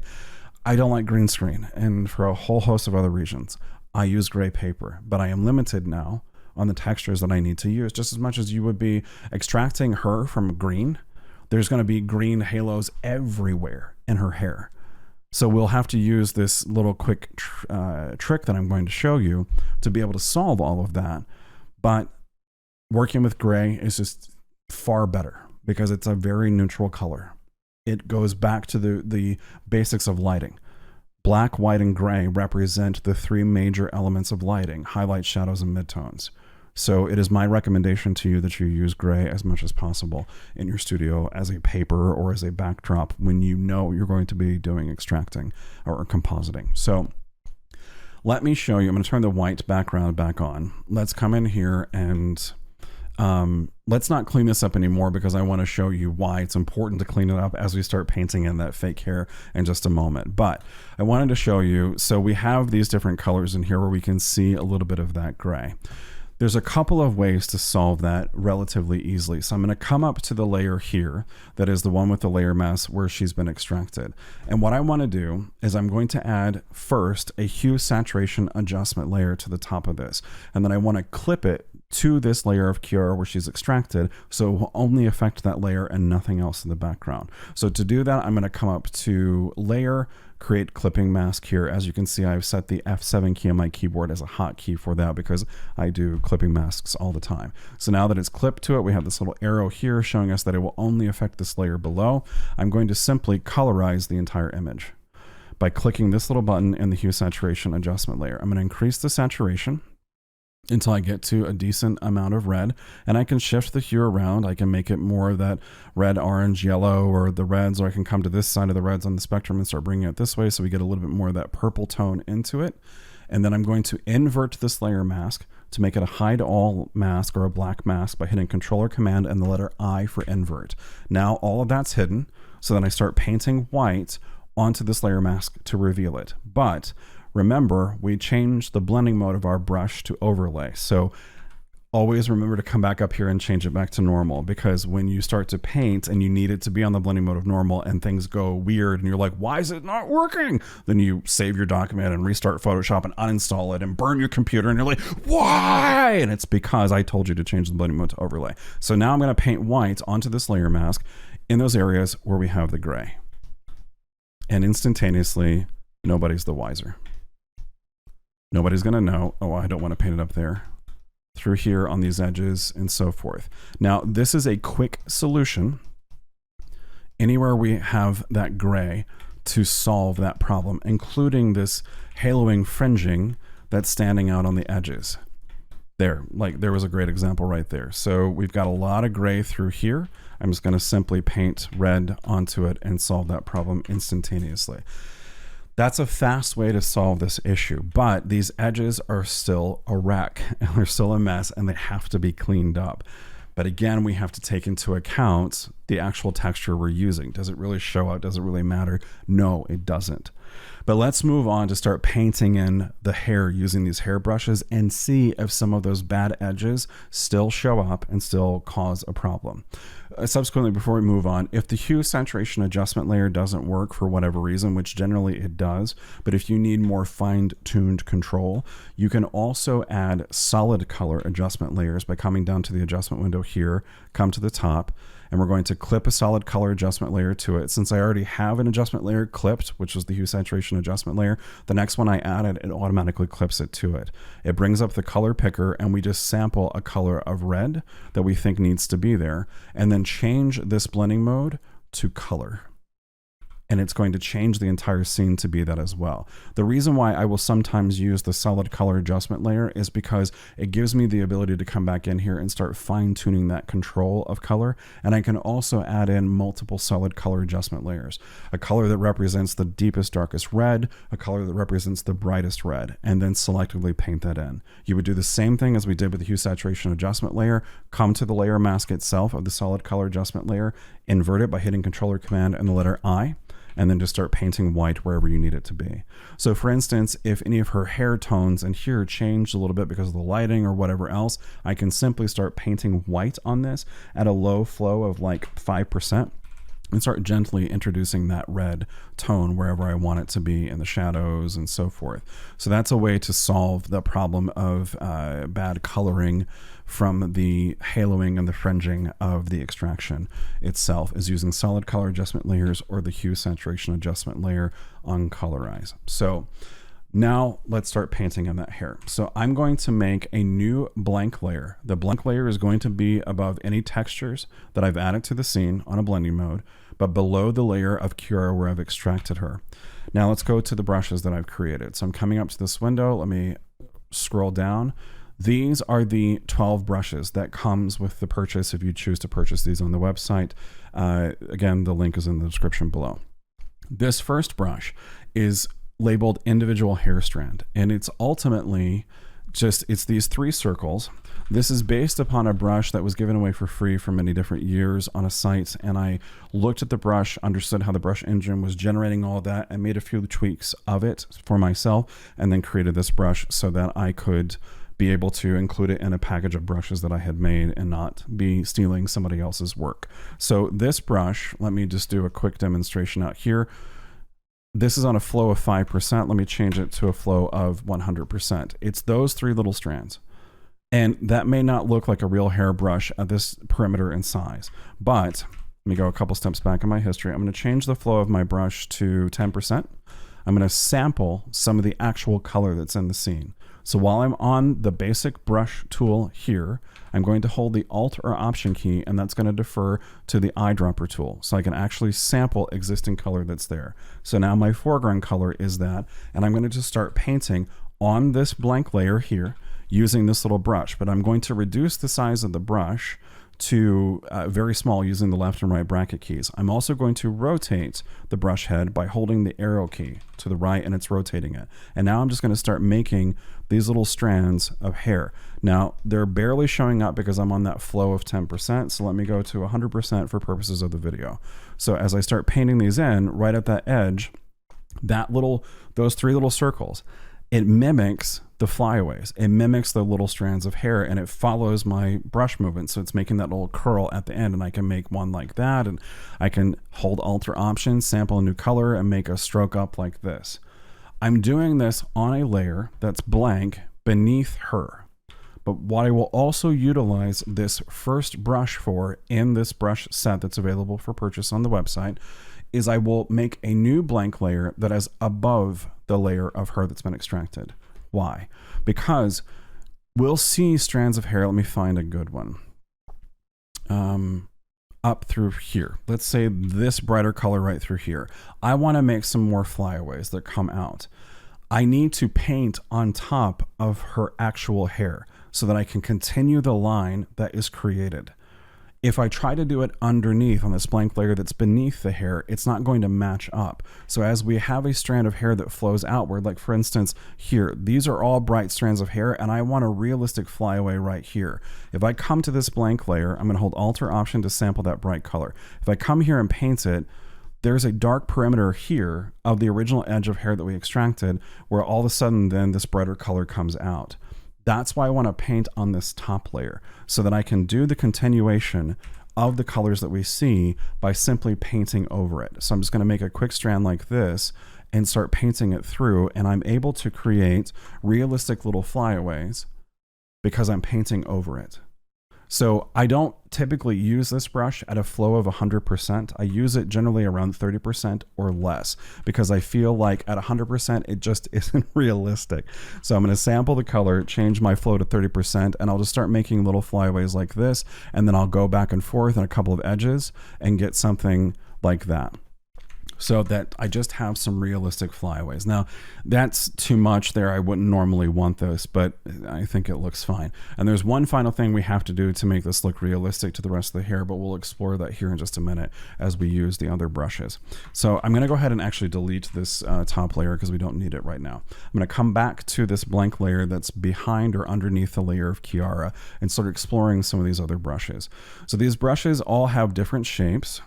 S1: I don't like green screen, and for a whole host of other reasons. I use gray paper, but I am limited now on the textures that I need to use. Just as much as you would be extracting her from green, there's going to be green halos everywhere in her hair. So we'll have to use this little quick trick that I'm going to show you to be able to solve all of that. But working with gray is just far better because it's a very neutral color. It goes back to the basics of lighting. Black, white, and gray represent the three major elements of lighting: highlights, shadows, and midtones. So it is my recommendation to you that you use gray as much as possible in your studio as a paper or as a backdrop when you know you're going to be doing extracting or compositing. So let me show you. I'm going to turn the white background back on. Let's come in here and let's not clean this up anymore because I want to show you why it's important to clean it up as we start painting in that fake hair in just a moment. But I wanted to show you, so we have these different colors in here where we can see a little bit of that gray. There's a couple of ways to solve that relatively easily. So I'm going to come up to the layer here, that is the one with the layer mask where she's been extracted. And what I want to do is I'm going to add first a hue saturation adjustment layer to the top of this. And then I want to clip it to this layer of cure where she's extracted, so it will only affect that layer and nothing else in the background. So to do that, I'm going to come up to layer, create clipping mask here. As you can see, I've set the F7 key on my keyboard as a hotkey for that because I do clipping masks all the time. So now that it's clipped to it, we have this little arrow here showing us that it will only affect this layer below. I'm going to simply colorize the entire image by clicking this little button in the hue saturation adjustment layer. I'm going to increase the saturation until I get to a decent amount of red, and I can shift the hue around. I can make it more of that red, orange, yellow, or the reds, or I can come to this side of the reds on the spectrum and start bringing it this way so we get a little bit more of that purple tone into it. And then I'm going to invert this layer mask to make it a hide all mask or a black mask by hitting Control or Command and the letter I for invert. Now all of that's hidden, so then I start painting white onto this layer mask to reveal it. But remember, we changed the blending mode of our brush to overlay. So always remember to come back up here and change it back to normal, because when you start to paint and you need it to be on the blending mode of normal and things go weird and you're like, why is it not working? Then you save your document and restart Photoshop and uninstall it and burn your computer and you're like, why? And it's because I told you to change the blending mode to overlay. So now I'm going to paint white onto this layer mask in those areas where we have the gray. And instantaneously, nobody's the wiser. Nobody's going to know, oh, I don't want to paint it up there, through here on these edges and so forth. Now, this is a quick solution anywhere we have that gray to solve that problem, including this haloing fringing that's standing out on the edges. There, like there was a great example right there. So we've got a lot of gray through here. I'm just going to simply paint red onto it and solve that problem instantaneously. That's a fast way to solve this issue, but these edges are still a wreck and they're still a mess and they have to be cleaned up. But again, we have to take into account the actual texture we're using. Does it really show up? Does it really matter? No, it doesn't. But let's move on to start painting in the hair using these hair brushes and see if some of those bad edges still show up and still cause a problem. Subsequently, before we move on, if the hue saturation adjustment layer doesn't work for whatever reason, which generally it does, but if you need more fine-tuned control, you can also add solid color adjustment layers by coming down to the adjustment window here, come to the top, and we're going to clip a solid color adjustment layer to it. Since I already have an adjustment layer clipped, which was the hue saturation adjustment layer, the next one I added, it automatically clips it to it. It brings up the color picker and we just sample a color of red that we think needs to be there, and then change this blending mode to color. and it's going to change the entire scene to be that as well. The reason why I will sometimes use the solid color adjustment layer is because it gives me the ability to come back in here and start fine-tuning that control of color, and I can also add in multiple solid color adjustment layers. A color that represents the deepest, darkest red, a color that represents the brightest red, and then selectively paint that in. You would do the same thing as we did with the hue saturation adjustment layer, come to the layer mask itself of the solid color adjustment layer, invert it by hitting Control or Command and the letter I, and then just start painting white wherever you need it to be. So for instance, if any of her hair tones in here changed a little bit because of the lighting or whatever else, I can simply start painting white on this at a low flow of like 5%. And start gently introducing that red tone wherever I want it to be in the shadows and so forth. So that's a way to solve the problem of bad coloring from the haloing and the fringing of the extraction itself, is using solid color adjustment layers or the hue saturation adjustment layer on Colorize. So now let's start painting on that hair. So I'm going to make a new blank layer. The blank layer is going to be above any textures that I've added to the scene on a blending mode, but below the layer of Cura where I've extracted her. Now let's go to the brushes that I've created. So I'm coming up to this window. Let me scroll down. These are the 12 brushes that comes with the purchase if you choose to purchase these on the website. Again, the link is in the description below. This first brush is labeled individual hair strand, and it's ultimately it's these 3 circles. This is based upon a brush that was given away for free for many different years on a site, and I looked at the brush, understood how the brush engine was generating all of that, and made a few tweaks of it for myself, and then created this brush so that I could be able to include it in a package of brushes that I had made and not be stealing somebody else's work. So this brush, let me just do a quick demonstration out here. This is on a flow of 5%. Let me change it to a flow of 100%. It's those 3 little strands. And that may not look like a real hairbrush at this perimeter and size, but let me go a couple steps back in my history. I'm going to change the flow of my brush to 10%. I'm going to sample some of the actual color that's in the scene. So while I'm on the basic brush tool here, I'm going to hold the Alt or Option key, and that's going to defer to the eyedropper tool. So I can actually sample existing color that's there. So now my foreground color is that, and I'm going to just start painting on this blank layer here using this little brush, but I'm going to reduce the size of the brush to very small using the left and right bracket keys. I'm also going to rotate the brush head by holding the arrow key to the right, and it's rotating it. And now I'm just going to start making these little strands of hair. Now they're barely showing up because I'm on that flow of 10%. So let me go to 100% for purposes of the video. So as I start painting these in right at that edge, those 3 little circles, it mimics the flyaways. It mimics the little strands of hair, and it follows my brush movement. So it's making that little curl at the end, and I can make one like that, and I can hold Alt or Option, sample a new color, and make a stroke up like this. I'm doing this on a layer that's blank beneath her. But what I will also utilize this first brush for in this brush set that's available for purchase on the website is I will make a new blank layer that is above the layer of her that's been extracted. Why? Because we'll see strands of hair. Let me find a good one. Up through here. Let's say this brighter color right through here. I want to make some more flyaways that come out. I need to paint on top of her actual hair so that I can continue the line that is created. If I try to do it underneath on this blank layer that's beneath the hair, it's not going to match up. So as we have a strand of hair that flows outward, like for instance here, these are all bright strands of hair, and I want a realistic flyaway right here. If I come to this blank layer, I'm going to hold Alt or Option to sample that bright color. If I come here and paint it, there's a dark perimeter here of the original edge of hair that we extracted, where all of a sudden then this brighter color comes out. That's why I want to paint on this top layer, so that I can do the continuation of the colors that we see by simply painting over it. So I'm just going to make a quick strand like this and start painting it through, and I'm able to create realistic little flyaways because I'm painting over it. So I don't typically use this brush at a flow of 100%. I use it generally around 30% or less because I feel like at 100% it just isn't realistic. So I'm going to sample the color, change my flow to 30%, and I'll just start making little flyaways like this, and then I'll go back and forth on a couple of edges and get something like that. so that I just have some realistic flyaways. Now, that's too much there. I wouldn't normally want this, but I think it looks fine. And there's one final thing we have to do to make this look realistic to the rest of the hair, but we'll explore that here in just a minute as we use the other brushes. So I'm going to go ahead and actually delete this top layer because we don't need it right now. I'm going to come back to this blank layer that's behind or underneath the layer of Kiara and start exploring some of these other brushes. So these brushes all have different shapes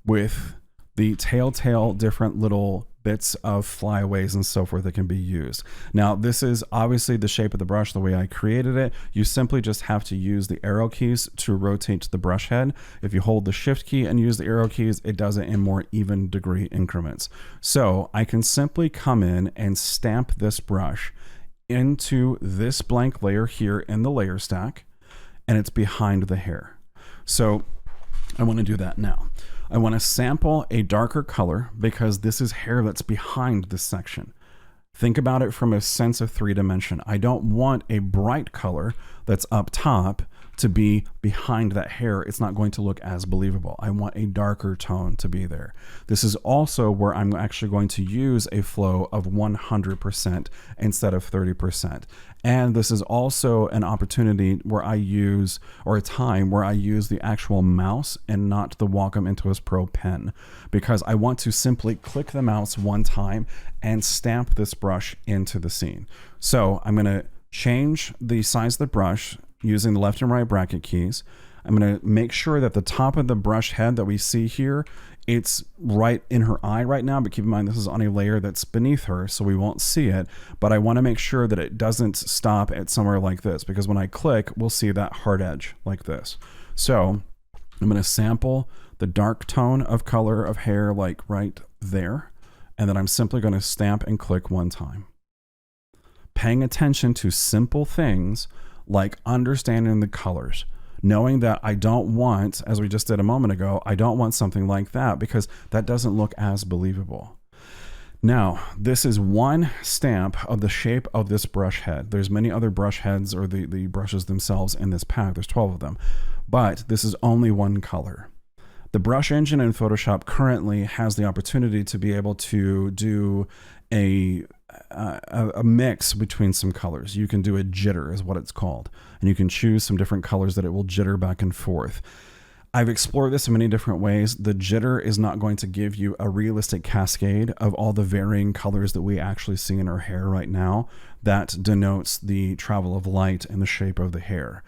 S1: with the telltale different little bits of flyaways and so forth that can be used. Now, this is obviously the shape of the brush the way I created it. You simply just have to use the arrow keys to rotate the brush head. If you hold the shift key and use the arrow keys, it does it in more even degree increments. So I can simply come in and stamp this brush into this blank layer here in the layer stack, and it's behind the hair. So I want to do that now. I want to sample a darker color because this is hair that's behind this section. Think about it from a sense of 3-dimension. I don't want a bright color that's up top to be behind that hair. It's not going to look as believable. I want a darker tone to be there. This is also where I'm actually going to use a flow of 100% instead of 30%. And this is also an opportunity where I use, or a time where I use the actual mouse and not the Wacom Intuos Pro pen, because I want to simply click the mouse one time and stamp this brush into the scene. So I'm going to change the size of the brush using the left and right bracket keys. I'm going to make sure that the top of the brush head that we see here, it's right in her eye right now, but keep in mind this is on a layer that's beneath her, so we won't see it. But I want to make sure that it doesn't stop at somewhere like this, because when I click, we'll see that hard edge like this. So I'm going to sample the dark tone of color of hair like right there, and then I'm simply going to stamp and click one time. Paying attention to simple things like understanding the colors, knowing that I don't want, as we just did a moment ago, I don't want something like that because that doesn't look as believable. Now, this is one stamp of the shape of this brush head. There's many other brush heads, or the brushes themselves in this pack. There's 12 of them, but this is only one color. The brush engine in Photoshop currently has the opportunity to be able to do a mix between some colors. You can do a jitter is what it's called, and you can choose some different colors that it will jitter back and forth. I've explored this in many different ways. The jitter is not going to give you a realistic cascade of all the varying colors that we actually see in our hair right now. That denotes the travel of light and the shape of the hair.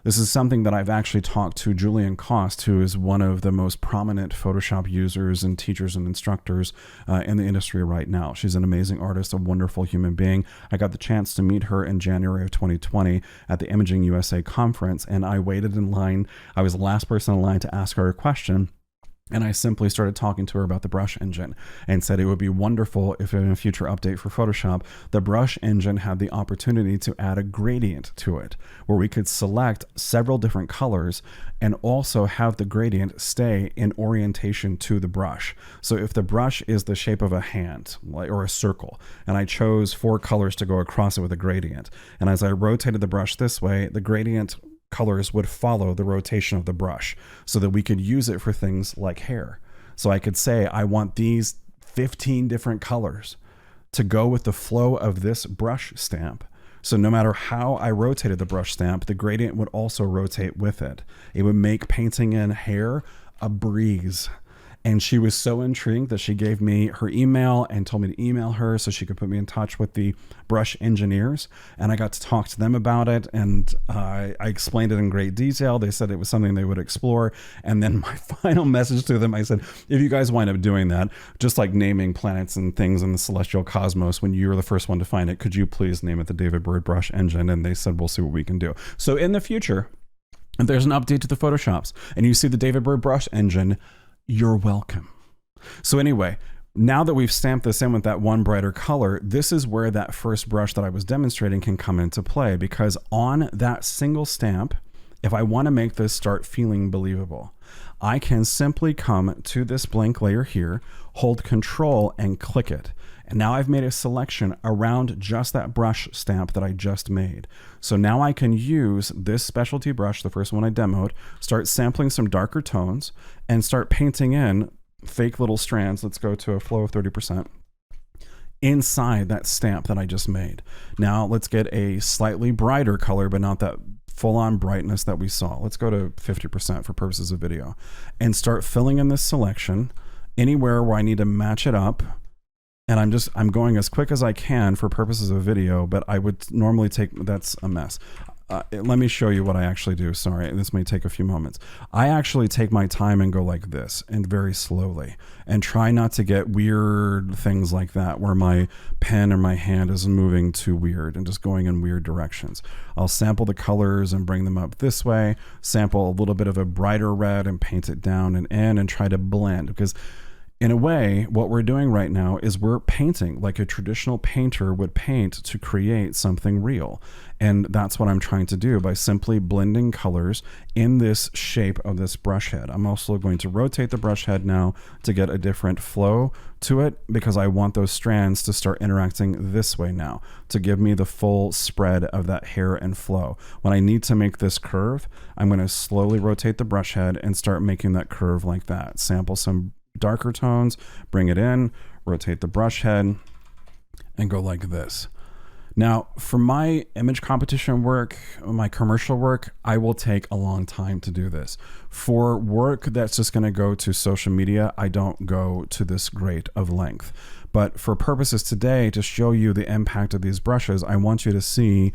S1: This is something that I've actually talked to Julian Cost, who is one of the most prominent Photoshop users and teachers and instructors in the industry right now. She's an amazing artist, a wonderful human being. I got the chance to meet her in January of 2020 at the Imaging USA conference, and I waited in line. I was the last person in line to ask her a question. And I simply started talking to her about the brush engine and said it would be wonderful if in a future update for Photoshop, the brush engine had the opportunity to add a gradient to it, where we could select several different colors and also have the gradient stay in orientation to the brush. So if the brush is the shape of a hand or a circle, and I chose 4 colors to go across it with a gradient, and as I rotated the brush this way, the gradient colors would follow the rotation of the brush so that we could use it for things like hair. So I could say, I want these 15 different colors to go with the flow of this brush stamp. So no matter how I rotated the brush stamp, the gradient would also rotate with it. It would make painting in hair a breeze. And she was so intrigued that she gave me her email and told me to email her so she could put me in touch with the brush engineers. And I got to talk to them about it, and I explained it in great detail. They said it was something they would explore. And then my final message to them, I said, if you guys wind up doing that, just like naming planets and things in the celestial cosmos, when you're the first one to find it, could you please name it the David Bird brush engine? And they said, we'll see what we can do. So in the future, if there's an update to the Photoshops and you see the David Bird brush engine, you're welcome. So anyway, now that we've stamped this in with that one brighter color, this is where that first brush that I was demonstrating can come into play, because on that single stamp, if I want to make this start feeling believable, I can simply come to this blank layer here, hold Control and click it. And now I've made a selection around just that brush stamp that I just made. So now I can use this specialty brush, the first one I demoed, start sampling some darker tones and start painting in fake little strands. Let's go to a flow of 30%. Inside that stamp that I just made. Now let's get a slightly brighter color, but not that full-on brightness that we saw. Let's go to 50% for purposes of video and start filling in this selection anywhere where I need to match it up. And I'm going as quick as I can for purposes of video, but I would normally that's a mess. Let me show you what I actually do. Sorry, this may take a few moments. I actually take my time and go like this and very slowly and try not to get weird things like that where my pen or my hand is moving too weird and just going in weird directions. I'll sample the colors and bring them up this way, sample a little bit of a brighter red and paint it down and in and try to blend, because in a way, what we're doing right now is we're painting like a traditional painter would paint to create something real. And that's what I'm trying to do by simply blending colors in this shape of this brush head. I'm also going to rotate the brush head now to get a different flow to it, because I want those strands to start interacting this way now to give me the full spread of that hair and flow. When I need to make this curve, I'm going to slowly rotate the brush head and start making that curve like that. Sample some darker tones, bring it in, rotate the brush head, and go like this. Now, for my image competition work, my commercial work, I will take a long time to do this. For work that's just going to go to social media, I don't go to this great of length. But for purposes today, to show you the impact of these brushes, I want you to see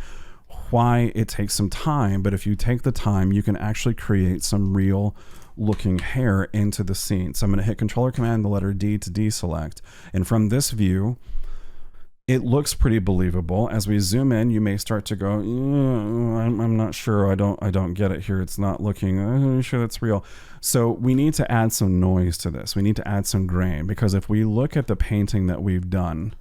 S1: why it takes some time. But if you take the time, you can actually create some real looking hair into the scene. So I'm going to hit Control or Command the letter D to deselect. And from this view, it looks pretty believable. As we zoom in, you may start to go, I'm not sure. I don't get it here. It's not looking, I'm sure that's real. So we need to add some noise to this. We need to add some grain, because if we look at the painting that we've done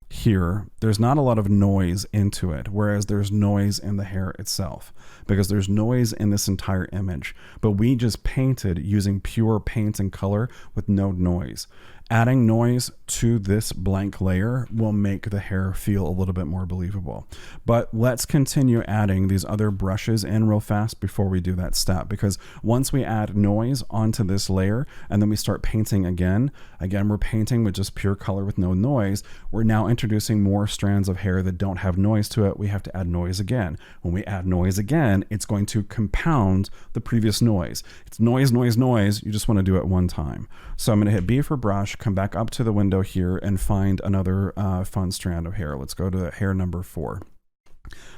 S1: here, there's not a lot of noise into it, whereas there's noise in the hair itself, because there's noise in this entire image. But we just painted using pure paint and color with no noise. Adding noise to this blank layer will make the hair feel a little bit more believable. But let's continue adding these other brushes in real fast before we do that step, because once we add noise onto this layer and then we start painting again, we're painting with just pure color with no noise. We're now introducing more strands of hair that don't have noise to it. We have to add noise again. When we add noise again, it's going to compound the previous noise. It's noise, noise, noise. You just want to do it one time. So I'm going to hit B for brush, come back up to the window here and find another fun strand of hair. Let's go to hair number 4.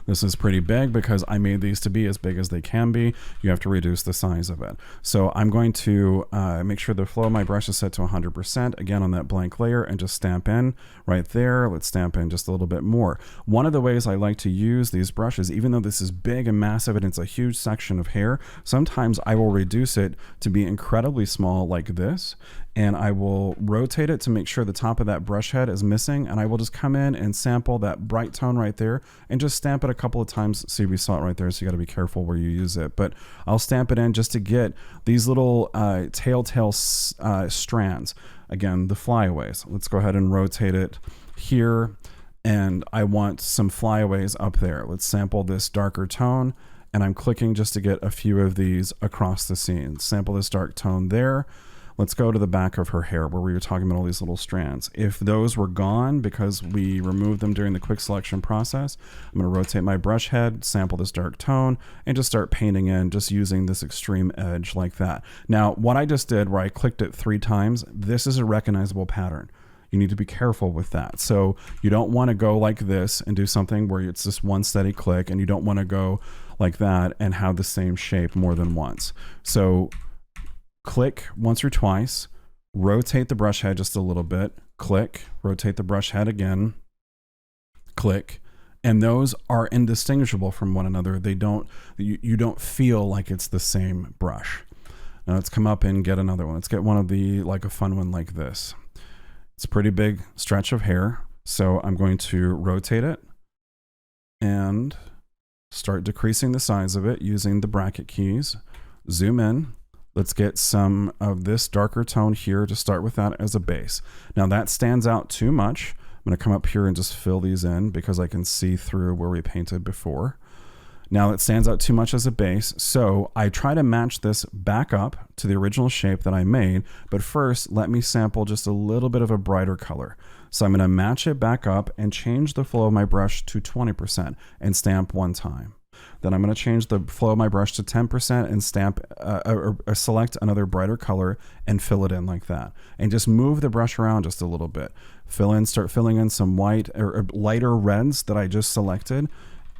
S1: This is pretty big because I made these to be as big as they can be. You have to reduce the size of it. So I'm going to make sure the flow of my brush is set to 100% again on that blank layer and just stamp in right there. Let's stamp in just a little bit more. One of the ways I like to use these brushes, even though this is big and massive and it's a huge section of hair, sometimes I will reduce it to be incredibly small like this, and I will rotate it to make sure the top of that brush head is missing, and I will just come in and sample that bright tone right there and just stamp it a couple of times. See, we saw it right there, so you got to be careful where you use it, but I'll stamp it in just to get these little telltale strands. Again, the flyaways. Let's go ahead and rotate it here, and I want some flyaways up there. Let's sample this darker tone, and I'm clicking just to get a few of these across the scene. Sample this dark tone there. Let's go to the back of her hair where we were talking about all these little strands. If those were gone because we removed them during the quick selection process, I'm going to rotate my brush head, sample this dark tone, and just start painting in, just using this extreme edge like that. Now, what I just did where I clicked it 3 times, this is a recognizable pattern. You need to be careful with that. So you don't want to go like this and do something where it's just one steady click, and you don't want to go like that and have the same shape more than once. So click once or twice, rotate the brush head just a little bit, click, rotate the brush head again, click, and those are indistinguishable from one another. They don't, you don't feel like it's the same brush. Now let's come up and get another one. Let's get one of the, like a fun one like this. It's a pretty big stretch of hair, so I'm going to rotate it and start decreasing the size of it using the bracket keys. Zoom in. Let's get some of this darker tone here to start with that as a base. Now that stands out too much. I'm going to come up here and just fill these in because I can see through where we painted before. Now it stands out too much as a base, so I try to match this back up to the original shape that I made, but first let me sample just a little bit of a brighter color. So I'm going to match it back up and change the flow of my brush to 20% and stamp one time. Then I'm going to change the flow of my brush to 10% and stamp or select another brighter color and fill it in like that. And just move the brush around just a little bit. Start filling in some white or lighter reds that I just selected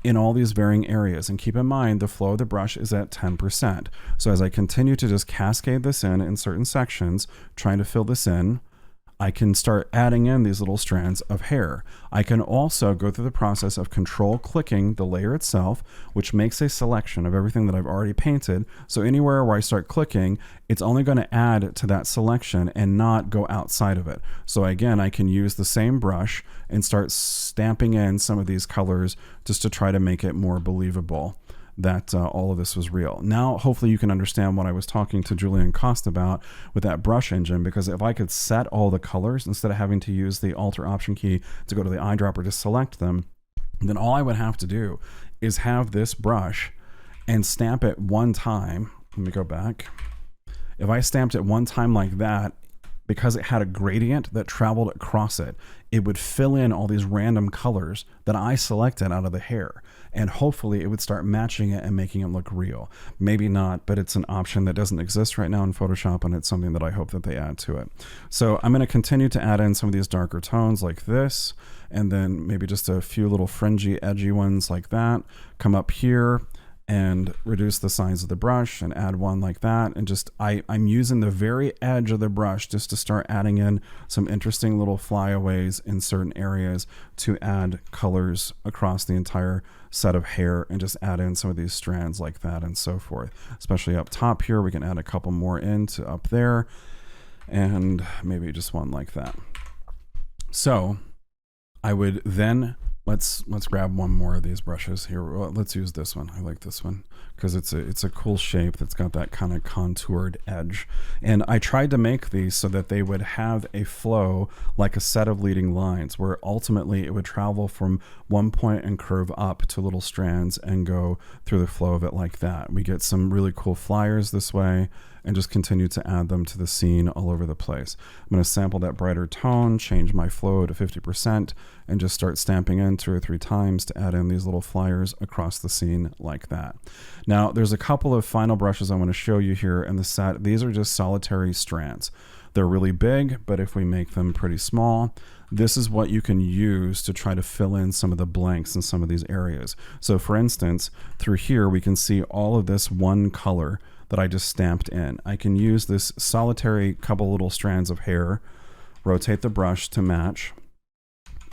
S1: in all these varying areas. And keep in mind, the flow of the brush is at 10%. So as I continue to just cascade this in certain sections, trying to fill this in, I can start adding in these little strands of hair. I can also go through the process of control clicking the layer itself, which makes a selection of everything that I've already painted. So anywhere where I start clicking, it's only going to add to that selection and not go outside of it. So again, I can use the same brush and start stamping in some of these colors just to try to make it more believable that all of this was real. Now, hopefully you can understand what I was talking to Julian Cost about with that brush engine, because if I could set all the colors instead of having to use the Alt or Option key to go to the eyedropper to select them, then all I would have to do is have this brush and stamp it one time. Let me go back. If I stamped it one time like that, because it had a gradient that traveled across it, it would fill in all these random colors that I selected out of the hair. And hopefully it would start matching it and making it look real. Maybe not, but it's an option that doesn't exist right now in Photoshop, and it's something that I hope that they add to it. So I'm going to continue to add in some of these darker tones like this, and then maybe just a few little fringy, edgy ones like that. Come up here and reduce the size of the brush and add one like that. And just, I'm using the very edge of the brush just to start adding in some interesting little flyaways in certain areas to add colors across the entire set of hair, and just add in some of these strands like that and so forth. Especially up top here, we can add a couple more into up there, and maybe just one like that. So I would then, let's grab one more of these brushes here. Well, let's use this one. I like this one because it's a cool shape that's got that kind of contoured edge. And I tried to make these so that they would have a flow like a set of leading lines, where ultimately it would travel from one point and curve up to little strands and go through the flow of it like that. We get some really cool flyers this way, and just continue to add them to the scene all over the place. I'm going to sample that brighter tone, change my flow to 50%, and just start stamping in 2 or 3 times to add in these little flyers across the scene like that. Now, there's a couple of final brushes I want to show you here in the set. These are just solitary strands. They're really big, but if we make them pretty small, this is what you can use to try to fill in some of the blanks in some of these areas. So for instance, through here, we can see all of this one color that I just stamped in. I can use this solitary couple little strands of hair, rotate the brush to match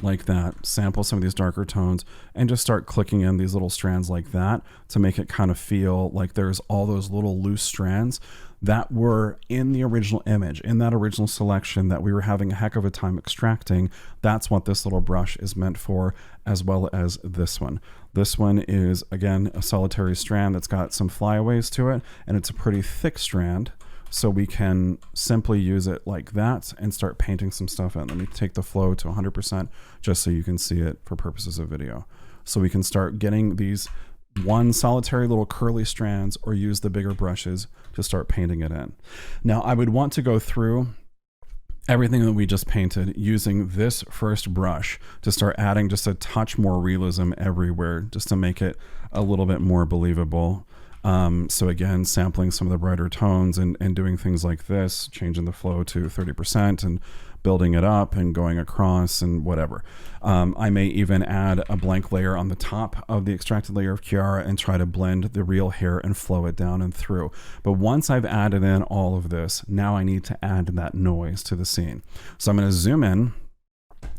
S1: like that, sample some of these darker tones, and just start clicking in these little strands like that to make it kind of feel like there's all those little loose strands that were in the original image, in that original selection that we were having a heck of a time extracting. That's what this little brush is meant for, as well as this one. This one is, again, a solitary strand that's got some flyaways to it, and it's a pretty thick strand, so we can simply use it like that and start painting some stuff in. Let me take the flow to 100% just so you can see it for purposes of video. So we can start getting these one solitary little curly strands, or use the bigger brushes to start painting it in. Now, I would want to go through everything that we just painted using this first brush to start adding just a touch more realism everywhere, just to make it a little bit more believable. So again, sampling some of the brighter tones and doing things like this, changing the flow to 30% and building it up and going across and whatever. I may even add a blank layer on the top of the extracted layer of Chiara and try to blend the real hair and flow it down and through. But once I've added in all of this, now I need to add that noise to the scene. So I'm going to zoom in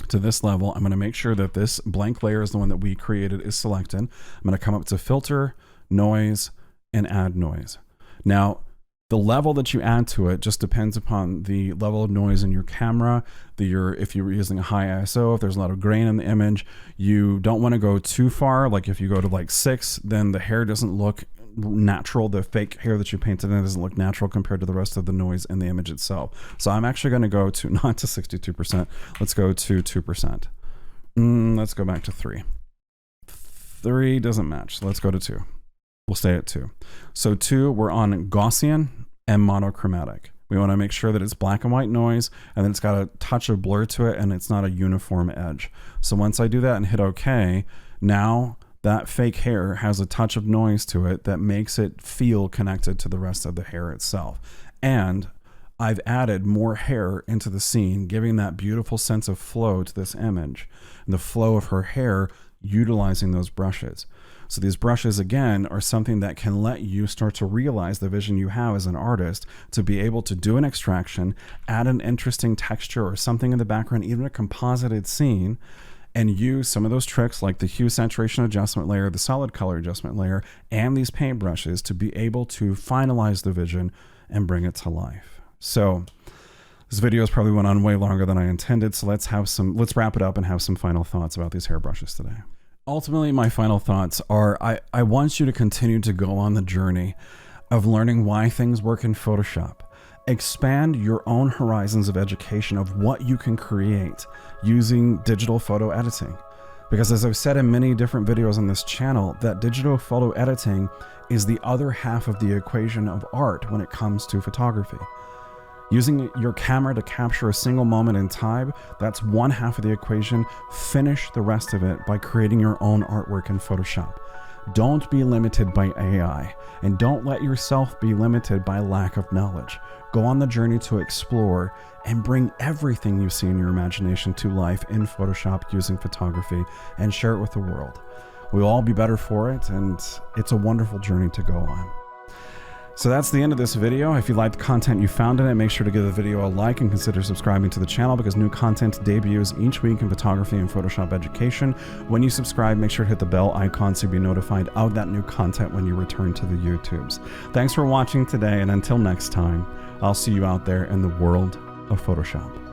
S1: to this level. I'm going to make sure that this blank layer is the one that we created is selected. I'm going to come up to Filter, Noise, and Add Noise. Now, the level that you add to it just depends upon the level of noise in your camera. If you're using a high ISO, if there's a lot of grain in the image, you don't want to go too far. Like if you go to like 6, then the hair doesn't look natural. The fake hair that you painted in doesn't look natural compared to the rest of the noise in the image itself. So I'm actually going to go to, not to 62%, let's go to 2%. Let's go back to 3. 3 doesn't match. So let's go to 2. We'll stay at 2. So 2, we're on Gaussian and monochromatic. We want to make sure that it's black and white noise, and then it's got a touch of blur to it, and it's not a uniform edge. So once I do that and hit OK, now that fake hair has a touch of noise to it that makes it feel connected to the rest of the hair itself. And I've added more hair into the scene, giving that beautiful sense of flow to this image, and the flow of her hair utilizing those brushes. So these brushes, again, are something that can let you start to realize the vision you have as an artist to be able to do an extraction, add an interesting texture or something in the background, even a composited scene, and use some of those tricks like the hue saturation adjustment layer, the solid color adjustment layer, and these paint brushes to be able to finalize the vision and bring it to life. So this video has probably went on way longer than I intended, so let's wrap it up and have some final thoughts about these hairbrushes today. Ultimately, my final thoughts are I want you to continue to go on the journey of learning why things work in Photoshop. Expand your own horizons of education of what you can create using digital photo editing. Because as I've said in many different videos on this channel, that digital photo editing is the other half of the equation of art when it comes to photography. Using your camera to capture a single moment in time, that's one half of the equation. Finish the rest of it by creating your own artwork in Photoshop. Don't be limited by AI, and don't let yourself be limited by lack of knowledge. Go on the journey to explore and bring everything you see in your imagination to life in Photoshop using photography, and share it with the world. We'll all be better for it, and it's a wonderful journey to go on. So that's the end of this video. If you liked the content you found in it, make sure to give the video a like and consider subscribing to the channel because new content debuts each week in photography and Photoshop education. When you subscribe, make sure to hit the bell icon so you'll be notified of that new content when you return to the YouTubes. Thanks for watching today, and until next time, I'll see you out there in the world of Photoshop.